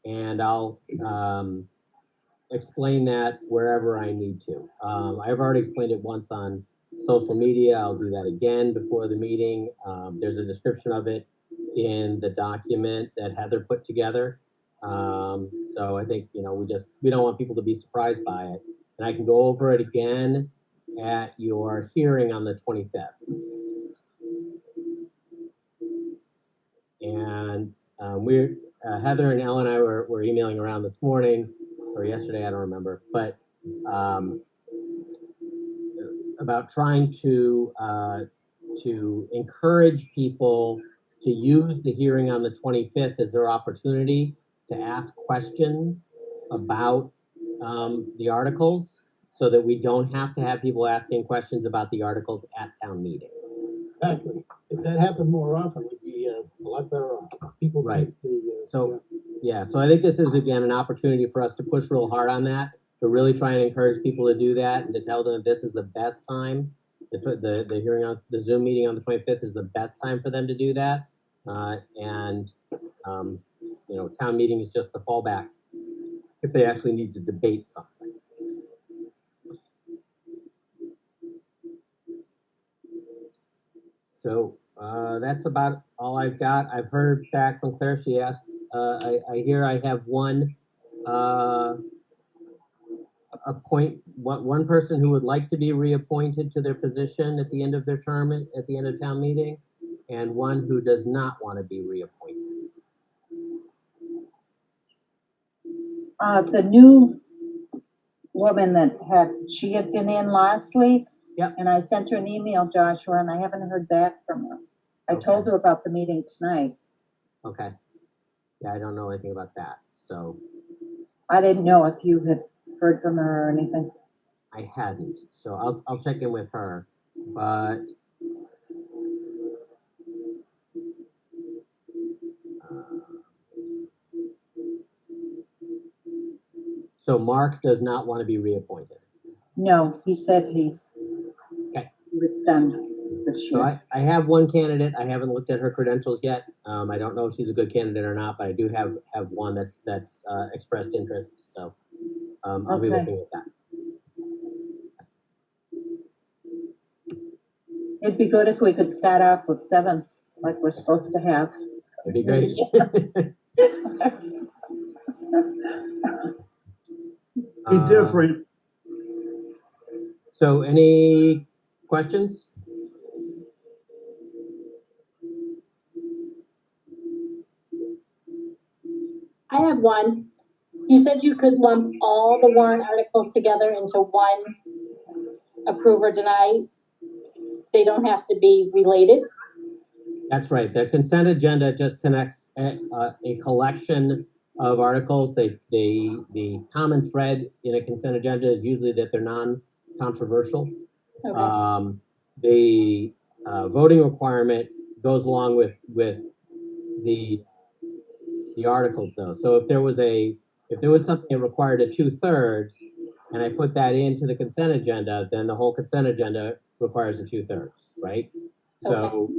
And I'll explain that wherever I need to. I've already explained it once on social media. I'll do that again before the meeting. There's a description of it in the document that Heather put together. So I think, we don't want people to be surprised by it. And I can go over it again at your hearing on the 25th. And Heather and Ellen and I were emailing around this morning or yesterday, I don't remember, but about trying to encourage people to use the hearing on the 25th as their opportunity to ask questions about the articles, so that we don't have to have people asking questions about the articles at town meeting. Exactly. If that happened more often, we'd be a lot better off. People Right. take the, So I think this is, again, an opportunity for us to push real hard on that, to really try and encourage people to do that, and to tell them that this is the best time. The hearing on the Zoom meeting on the 25th is the best time for them to do that. Town meeting is just the fallback if they actually need to debate something. So that's about all I've got. I've heard back from Claire. She asked, I hear I have one one person who would like to be reappointed to their position at the end of their term, at the end of town meeting, and one who does not want to be reappointed. The new woman she had been in last week. Yep. And I sent her an email, Joshua, and I haven't heard back from her. I Okay. told her about the meeting tonight. Okay. Yeah, I don't know anything about that, so. I didn't know if you had heard from her or anything. I hadn't, so I'll check in with her, but so Mark does not want to be reappointed. No, he said he was done this So year. I have one candidate. I haven't looked at her credentials yet. I don't know if she's a good candidate or not, but I do have one that's expressed interest. So I'll be looking at that. It'd be good if we could start off with 7, like we're supposed to have. It'd be great. Be different. So any questions? I have one. You said you could lump all the warrant articles together into one approve or deny. They don't have to be related. That's right. The consent agenda just connects a collection of articles. The common thread in a consent agenda is usually that they're non-controversial. Okay. The voting requirement goes along with the articles, though. So if there was something that required a 2/3, and I put that into the consent agenda, then the whole consent agenda requires a 2/3, right? So,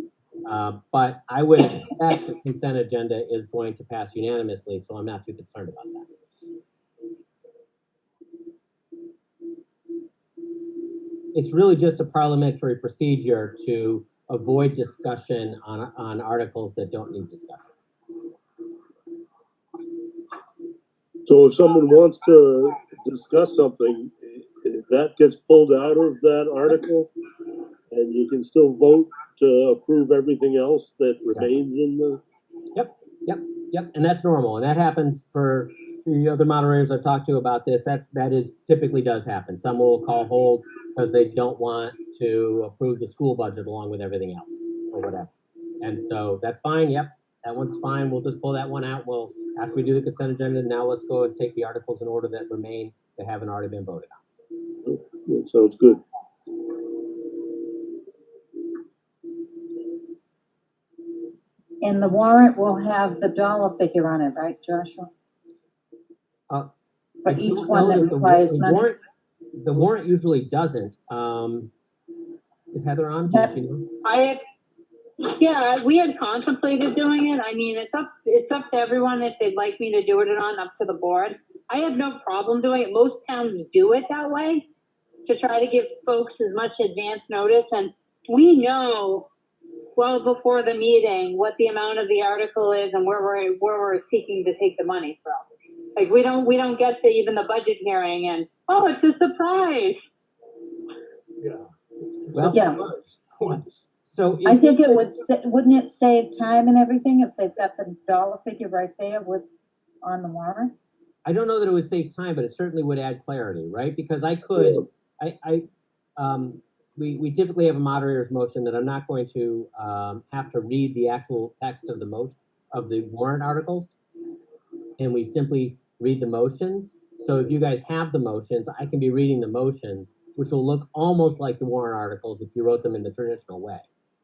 but I would expect the consent agenda is going to pass unanimously, so I'm not too concerned about that. It's really just a parliamentary procedure to avoid discussion on articles that don't need discussion. So if someone wants to discuss something, that gets pulled out of that article, and you can still vote to approve everything else that remains in the. Yep, and that's normal, and that happens for the other moderators I've talked to about this. That typically does happen. Some will call hold because they don't want to approve the school budget along with everything else or whatever, and so that's fine. Yep, that one's fine. We'll just pull that one out. After we do the consent agenda, now let's go and take the articles in order that remain that haven't already been voted on. That sounds good. And the warrant will have the dollar figure on it, right, Joshua? For each one that requires money? The warrant usually doesn't. Is Heather on? Does she know? Yeah, we had contemplated doing it. I mean, it's up to everyone if they'd like me to do it or not, up to the board. I have no problem doing it. Most towns do it that way. to try to give folks as much advance notice. And we know well before the meeting what the amount of the article is and where we're seeking to take the money from. Like we don't get to even the budget hearing and, oh, it's a surprise. Yeah. Well, Yeah. Once. So I think it would, wouldn't it save time and everything if they've got the dollar figure right there on the warrant? I don't know that it would save time, but it certainly would add clarity, right? Because I could, we typically have a moderator's motion that I'm not going to have to read the actual text of the warrant articles, and we simply read the motions. So if you guys have the motions, I can be reading the motions, which will look almost like the warrant articles if you wrote them in the traditional way.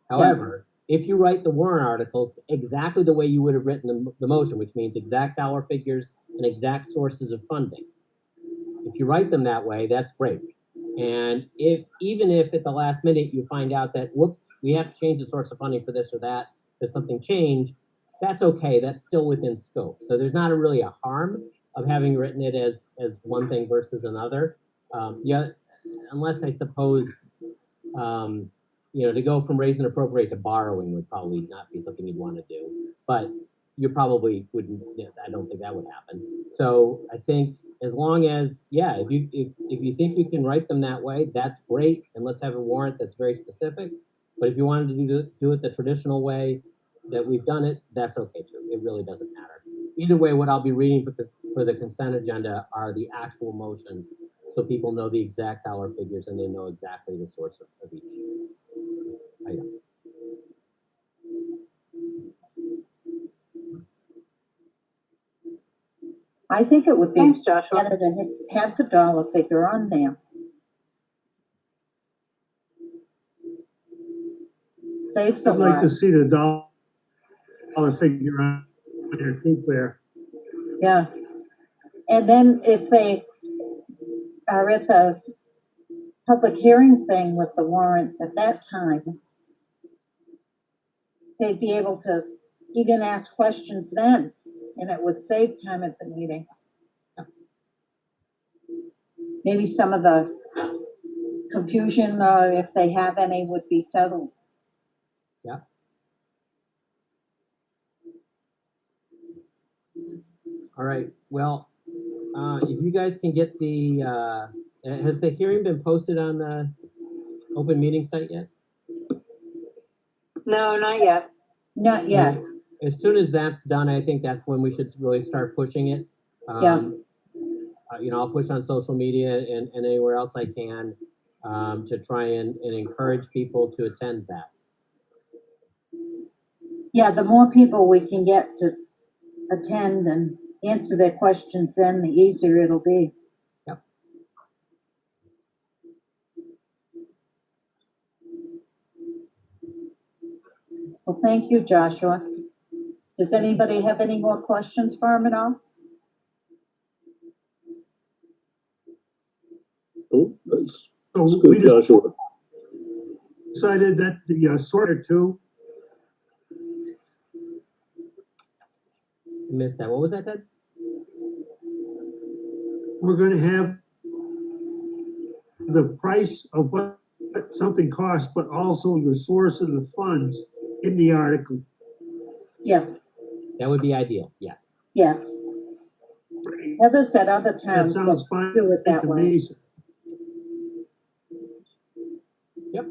However, if you write the warrant articles exactly the way you would have written the motion, which means exact dollar figures and exact sources of funding, if you write them that way, that's great. And even if at the last minute you find out that, whoops, we have to change the source of funding for this or that, there's something changed, that's okay. That's still within scope. So there's not really a harm of having written it as one thing versus another. Unless I suppose, to go from raise and appropriate to borrowing would probably not be something you'd want to do. But you probably wouldn't. I don't think that would happen. So I think as long as, if you think you can write them that way, that's great. And let's have a warrant that's very specific. But if you wanted to do it the traditional way that we've done it, that's okay too. It really doesn't matter. Either way, what I'll be reading for the consent agenda are the actual motions, so people know the exact dollar figures and they know exactly the source of each item. I think it would be Thanks, Joshua. better to have the dollar figure on there. Saves a I'd like lot. to see the dollar figure on there too, Claire. Yeah. And then if they are at the public hearing thing with the warrant at that time, they'd be able to even ask questions then, and it would save time at the meeting. Maybe some of the confusion, if they have any, would be settled. Yeah. All right. Well, if you guys can get has the hearing been posted on the open meeting site yet? No, not yet. Not yet. As soon as that's done, I think that's when we should really start pushing it. I'll push on social media and anywhere else I can to try and encourage people to attend that. Yeah, the more people we can get to attend and answer their questions, then the easier it'll be. Yep. Well, thank you, Joshua. Does anybody have any more questions for him at all? Oh, that's So good, we just Joshua. decided that the sort of two, I missed that. What was that, Ted? we're going to have the price of what something costs, but also the source of the funds in the article. Yeah, That would be ideal. Yes. yeah. Heather said other That towns sounds fine do it that to way. me. Yep.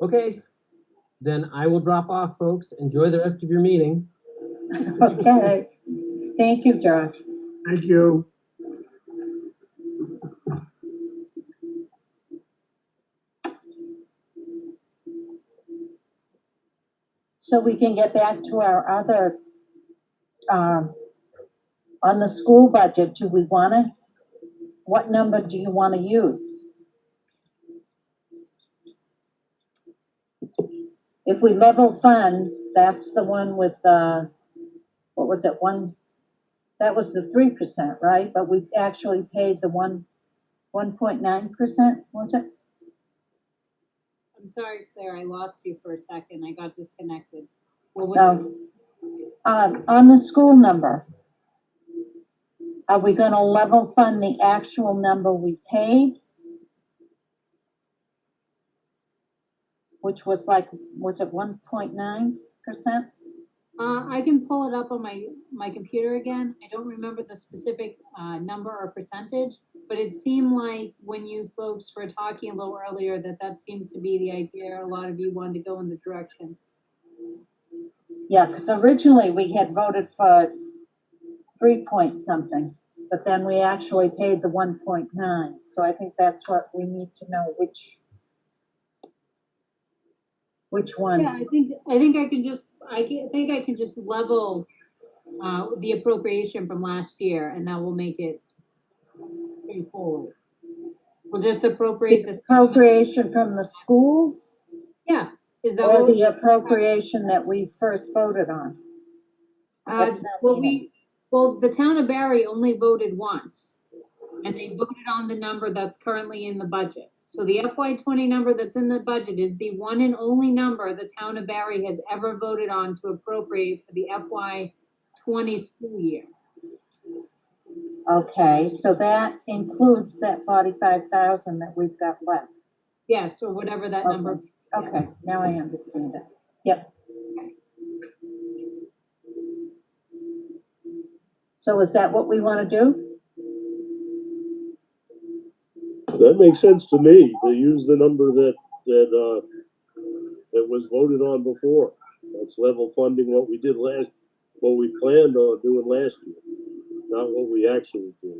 Okay. Then I will drop off, folks. Enjoy the rest of your meeting. Okay. Thank you, Josh. Thank you. So we can get back to our other, on the school budget, do we want to, what number do you want to use? If we level fund, that's the one with the, what was it, that was the 3%, right? But we actually paid the 1.9%, was it? I'm sorry, Claire, I lost you for a second. I got disconnected. What was it? On the school number, Are we gonna level fund the actual number we paid? Which was like, was it 1.9%? I can pull it up on my computer again. I don't remember the specific, number or percentage, but it seemed like when you folks were talking a little earlier, that seemed to be the idea. A lot of you wanted to go in the direction. Yeah, because originally we had voted for 3 point something, but then we actually paid the 1.9. So I think that's what we need to know, which one. Yeah, I think I think I can just level, the appropriation from last year, and that will make it straightforward. We'll just appropriate The this. appropriation from the school Yeah, is that or what? the appropriation that we first voted on? Well, the town of Barre only voted once, and they voted on the number that's currently in the budget. So the FY20 number that's in the budget is the one and only number the town of Barre has ever voted on to appropriate for the FY20 school year. Okay, so that includes that 45,000 that we've got left. Yes, or whatever that number. Okay, now I understand it. Yep. So is that what we want to do? That makes sense to me. They use the number that was voted on before. That's level funding what we planned on doing last year, not what we actually did.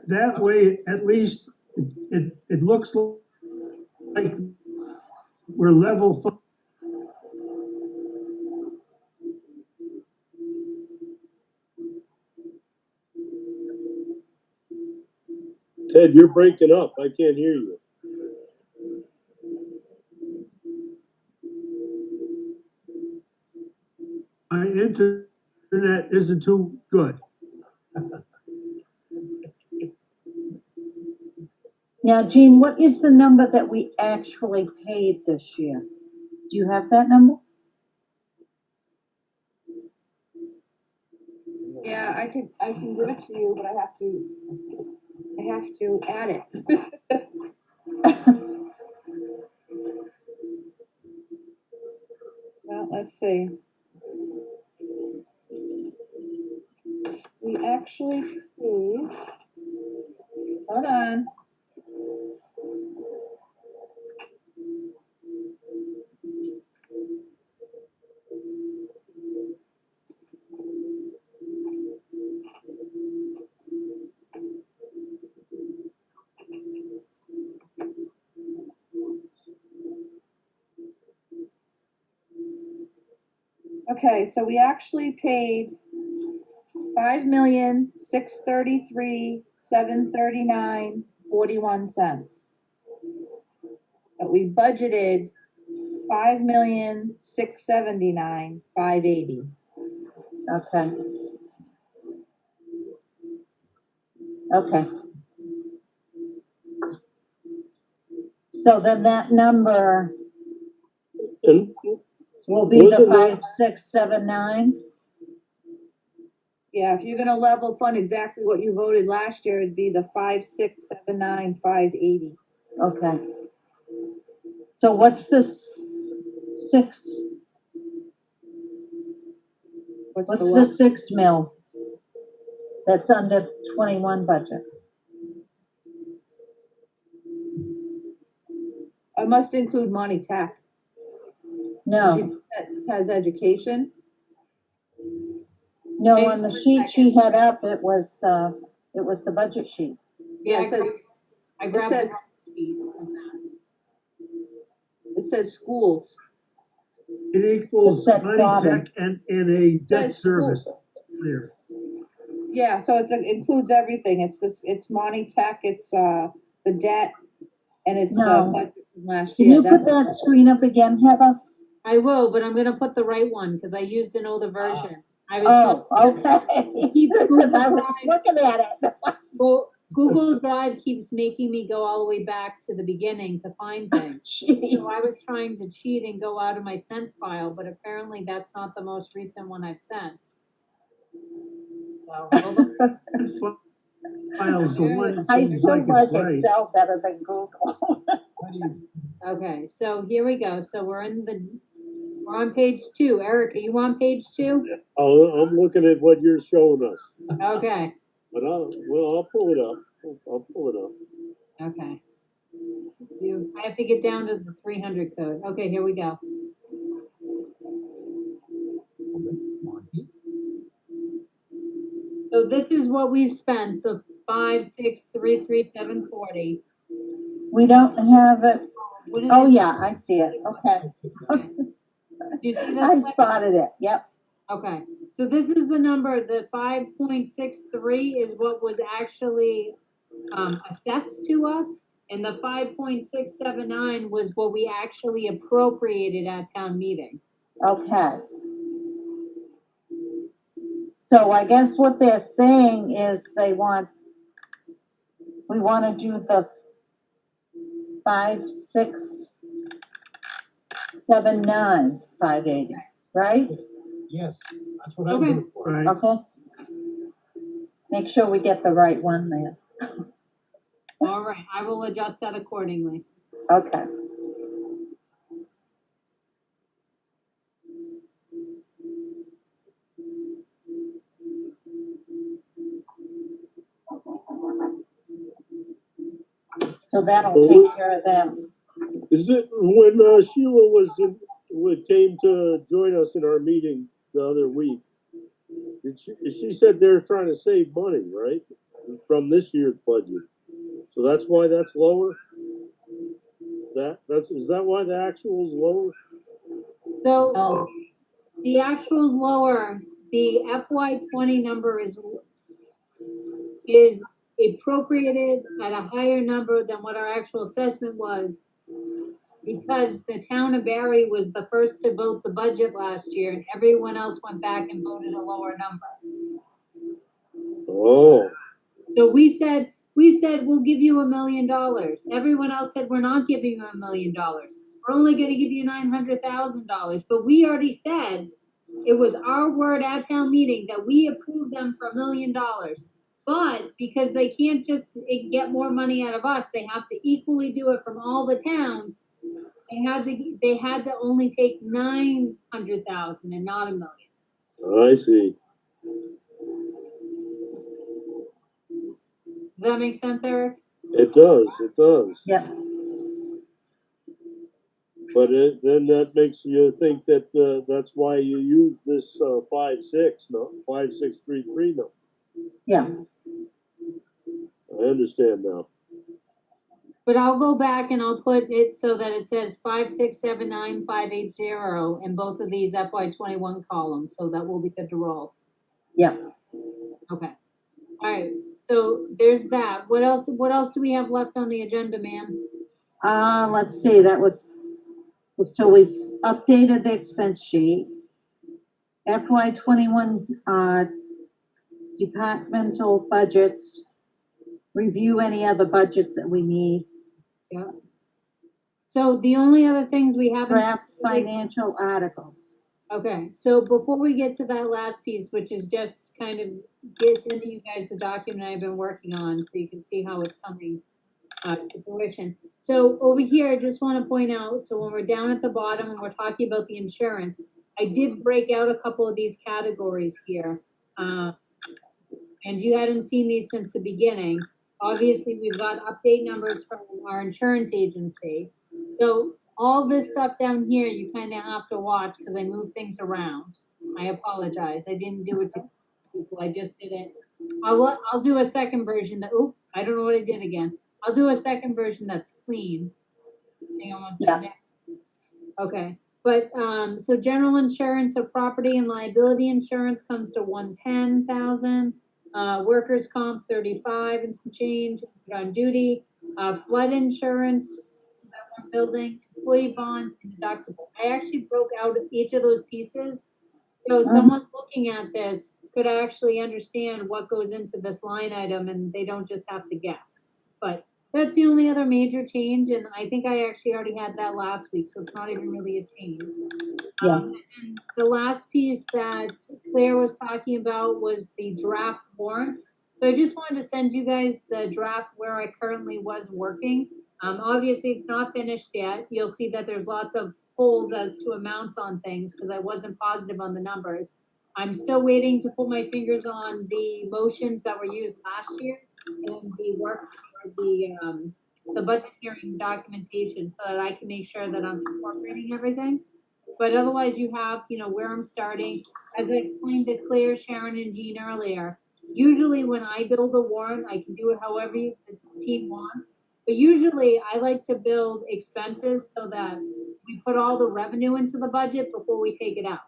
That way, at least, it looks like we're level funded. Ted, you're breaking up. I can't hear you. My internet isn't too good. Now, Jean, what is the number that we actually paid this year? Do you have that number? Yeah, I can give it to you, but I have to add it. Well, let's see. We actually paid, hold on. Okay, so we actually paid 5,633,739.41. But we budgeted 5,679,580. Okay. Okay. So then that number And will be the wasn't that- 5679. Yeah, if you're gonna level fund exactly what you voted last year, it'd be the 5,679,580. Okay. So what's this six? What's What's the the what? 6 mil that's under 21 budget? I must include Monty Tech. No, It has education. no, on the sheet she had up, it was the budget sheet. Yeah, I grabbed it says schools. It equals It said money bottom. back and a debt Says service. school. There. Yeah, so it includes everything. It's Monty Tech, it's the debt, and it's the No. budget from last Can year. you put that screen up again, Heather? I will, but I'm gonna put the right one because I used an older version. I was Oh, okay. Keep Because I was Google looking at it. well, Google Drive keeps making me go all the way back to the beginning to find things. Gee. So I was trying to cheat and go out of my sent file, but apparently that's not the most recent one I've sent. So, hold on. File's the one that I seems still like like it's right. Excel better than Google. How do you, Okay, so here we go. So we're on page 2. Eric, are you on page 2? Oh, I'm looking at what you're showing us, Okay, but I'll pull it up. I'll pull it up. okay. I have to get down to the 300 code. Okay, here we go. come on, Pete. So this is what we've spent, the 5,633,740. We don't have it. What is Oh, it? yeah, I see it. Okay. Do you see I this? spotted it. Yep. Okay, so this is the number, the 5.63 is what was actually assessed to us, and the 5.679 was what we actually appropriated at town meeting. Okay. So I guess what they're saying is we want to do the 5,679, 580, right? Yes, that's what I'm Okay. looking for. Right. Okay. Make sure we get the right one there. All right, I will adjust that accordingly. Okay. So that'll take care of them. Is it when Sheila came to join us in our meeting the other week? She said they're trying to save money, right, from this year's budget. So that's why that's lower. Is that why the actual is lower? So Oh, the actual's lower, the FY20 number is appropriated at a higher number than what our actual assessment was, because the town of Barre was the first to vote the budget last year, and everyone else went back and voted a lower number. Oh, So we said we'll give you $1 million. Everyone else said we're not giving you $1 million. We're only going to give you $900,000. But we already said it was our word at town meeting that we approved them for $1 million. But because they can't just get more money out of us, they have to equally do it from all the towns. They had to only take 900,000 and not $1 million. I see. Does that make sense, Eric? It does. It does. Yep. But then that makes you think that that's why you use this 5.633 no. Yeah. I understand now. But I'll go back and I'll put it so that it says 5,679,580 in both of these FY21 columns, so that will be good to roll. Yeah. Okay. All right. So there's that. What else do we have left on the agenda, ma'am? Let's see. So we've updated the expense sheet. FY21 departmental budgets. Review any other budgets that we need. Yeah. So the only other things we haven't. Draft financial articles. Okay, so before we get to that last piece, which is just kind of gets into you guys the document I've been working on, so you can see how it's coming to fruition. So over here, I just want to point out, so when we're down at the bottom and we're talking about the insurance, I did break out a couple of these categories here. And you hadn't seen these since the beginning. Obviously, we've got update numbers from our insurance agency. So all this stuff down here, you kind of have to watch because I move things around. I apologize. I didn't do it to people. I just did it. I'll do a second version that, oop, I don't know what I did again. I'll do a second version that's clean. Hang on one second. Okay. But, so general insurance, so property and liability insurance comes to 110,000. Workers' comp, 35 and some change on duty. Flood insurance, that one building, employee bond, and deductible. I actually broke out each of those pieces. So someone looking at this could actually understand what goes into this line item and they don't just have to guess. But That's the only other major change, and I think I actually already had that last week, so it's not even really a change. Yeah. And the last piece that Claire was talking about was the draft warrants. So I just wanted to send you guys the draft where I currently was working. Obviously, it's not finished yet. You'll see that there's lots of holes as to amounts on things because I wasn't positive on the numbers. I'm still waiting to put my fingers on the motions that were used last year and the work for the budget hearing documentation so that I can make sure that I'm incorporating everything. But otherwise, you have, where I'm starting. As I explained to Claire, Sharon, and Jean earlier, usually when I build a warrant, I can do it however the team wants. But usually, I like to build expenses so that we put all the revenue into the budget before we take it out.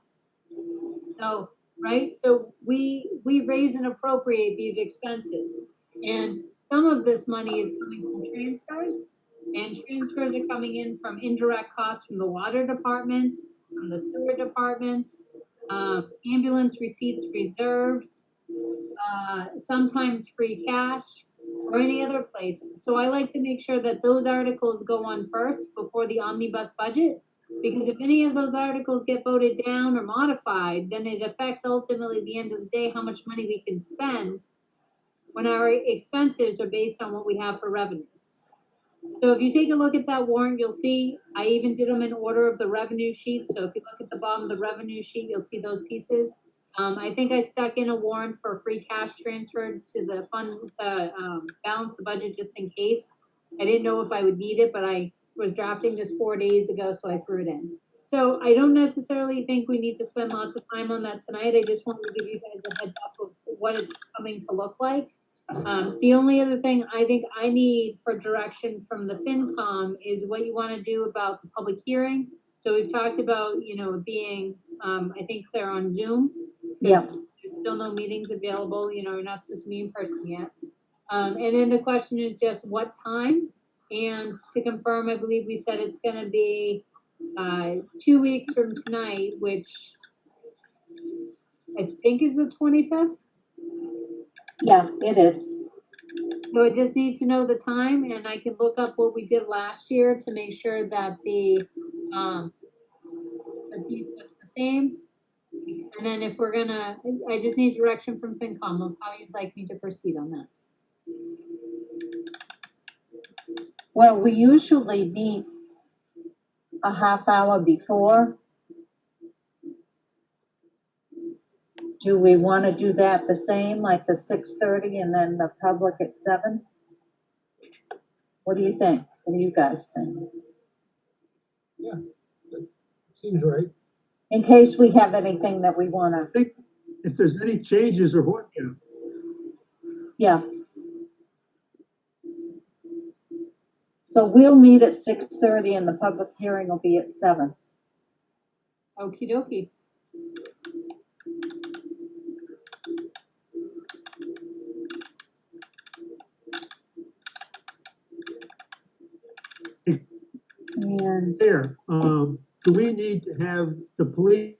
So, right? So we raise and appropriate these expenses. And some of this money is coming from transfers, and transfers are coming in from indirect costs from the water department, from the sewer departments, ambulance receipts reserved, sometimes free cash, or any other place. So I like to make sure that those articles go on first before the omnibus budget. Because if any of those articles get voted down or modified, then it affects ultimately at the end of the day how much money we can spend when our expenses are based on what we have for revenues. So if you take a look at that warrant, you'll see I even did them in order of the revenue sheet. So if you look at the bottom of the revenue sheet, you'll see those pieces. I think I stuck in a warrant for free cash transfer to the fund to balance the budget just in case. I didn't know if I would need it, but I was drafting this 4 days ago, so I threw it in. So I don't necessarily think we need to spend lots of time on that tonight. I just wanted to give you guys a heads up of what it's coming to look like. The only other thing I think I need for direction from the FinCom is what you want to do about the public hearing. So we've talked about, being, I think they're on Zoom. Yeah. There's still no meetings available, you're not supposed to meet in person yet. And then the question is just what time? And to confirm, I believe we said it's going to be 2 weeks from tonight, which I think is the 25th. Yeah, it is. So I just need to know the time and I can look up what we did last year to make sure that the piece looks the same. And then if we're gonna, I just need direction from FinCom of how you'd like me to proceed on that. Well, we usually meet a half hour before. Do we want to do that the same, like the 6:30 and then the public at 7? What do you think? What do you guys think? Yeah, that seems right. In case we have anything that we want to, I think if there's any changes or what, yeah. So we'll meet at 6:30 and the public hearing will be at 7. Okie dokie. And there, do we need to have the police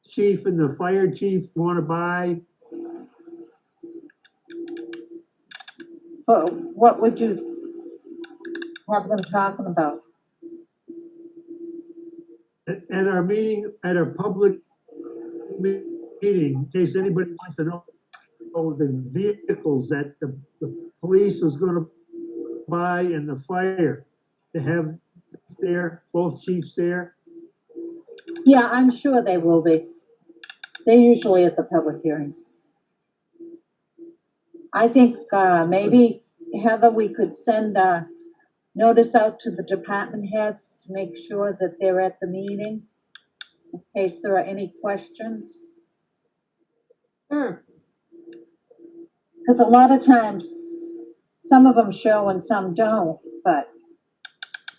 chief and the fire chief want to buy? what would you have them talking about? At our meeting, at our public meeting, in case anybody wants to know the vehicles that the police is going to buy and the fire, to have there, both chiefs there. Yeah, I'm sure they will be. They're usually at the public hearings. I think maybe, Heather, we could send a notice out to the department heads to make sure that they're at the meeting in case there are any questions. Sure. Because a lot of times, some of them show and some don't, but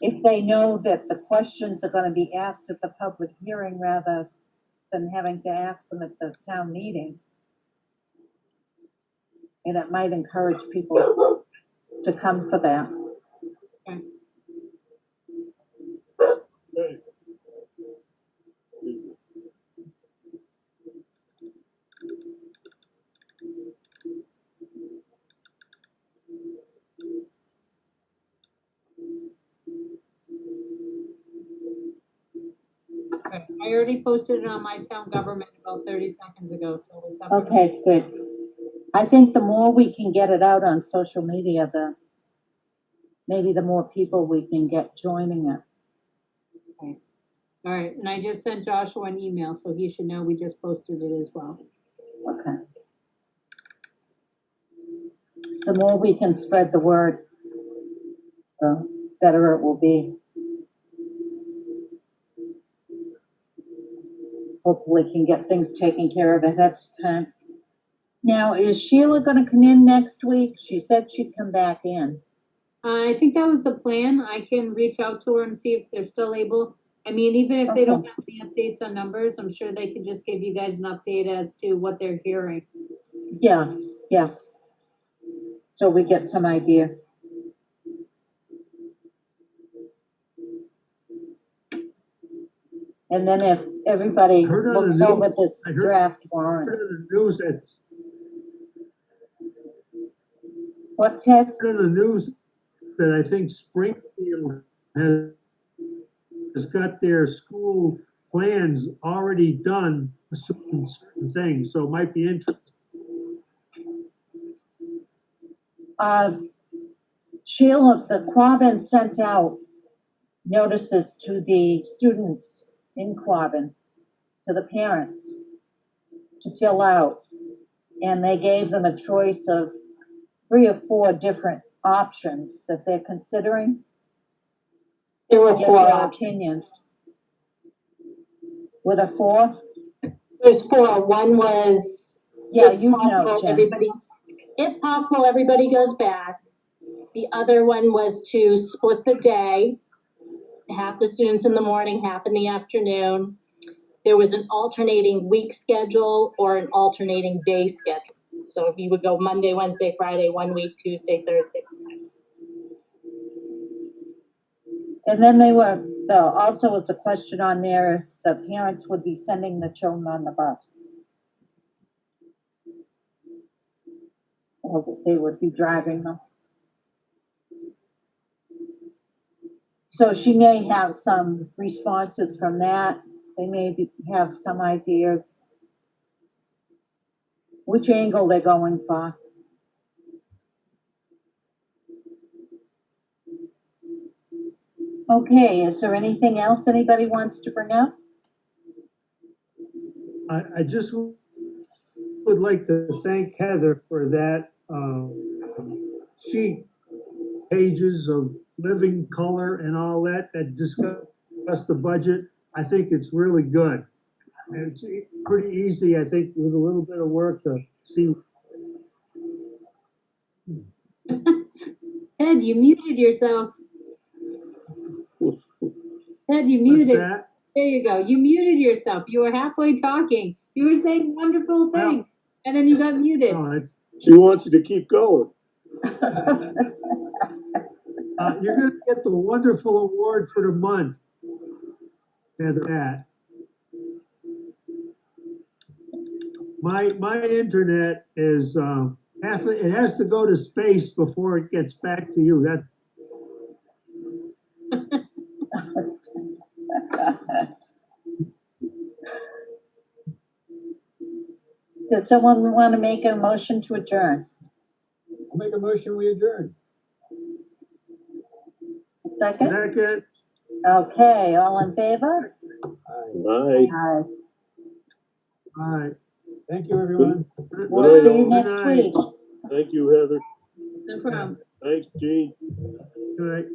if they know that the questions are going to be asked at the public hearing rather than having to ask them at the town meeting, and it might encourage people to come for that. Okay. Okay. I already posted it on my town government about 30 seconds ago, so it's up. Okay, good. I think the more we can get it out on social media, maybe the more people we can get joining it. All right, and I just sent Joshua an email, so he should know we just posted it as well. Okay. So the more we can spread the word, the better it will be. Hopefully can get things taken care of ahead of time. Now, is Sheila gonna come in next week? She said she'd come back in. I think that was the plan. I can reach out to her and see if they're still able. I mean, even if they don't have any updates on numbers, I'm sure they could just give you guys an update as to what they're hearing. Yeah, yeah. So we get some idea. And then if everybody I heard on the looks news- over this I heard- draft I warrant. heard on the news that What, Ted? in the news that I think Springfield has got their school plans already done, assuming certain things, so it might be interesting. Sheila, the Quabbin sent out notices to the students in Quabbin, to the parents, to fill out. And they gave them a choice of 3 or 4 different options that they're considering. There were Get 4 their options. opinions. Were there 4? There's 4. One was, Yeah, if you know, possible, Jen. if possible, everybody goes back. The other one was to split the day, half the students in the morning, half in the afternoon. There was an alternating week schedule or an alternating day schedule. So if you would go Monday, Wednesday, Friday, 1 week, Tuesday, Thursday. And then also was a question on there, if the parents would be sending the children on the bus. Or that they would be driving them. So she may have some responses from that. They may have some ideas. Which angle they're going for. Okay, is there anything else anybody wants to bring up? I just would like to thank Heather for that sheet, pages of living color and all that discuss the budget. I think it's really good. And it's pretty easy, I think, with a little bit of work to see. Ted, you muted yourself. Ted, you What's muted. that? There you go. You muted yourself. You were halfway talking. You were saying wonderful things, and then you got muted. Oh, it's, She wants you to keep going. you're gonna get the wonderful award for the month. Heather, that. My internet is it has to go to space before it gets back to you. That Does someone want to make a motion to adjourn? I'll make a motion, we adjourn. A second? second. Okay, all in favor? Aye. Aye. All right. Thank you, everyone. We'll see you Good next night. week. Thank you, Heather. No problem. Thanks, Gene. Good night.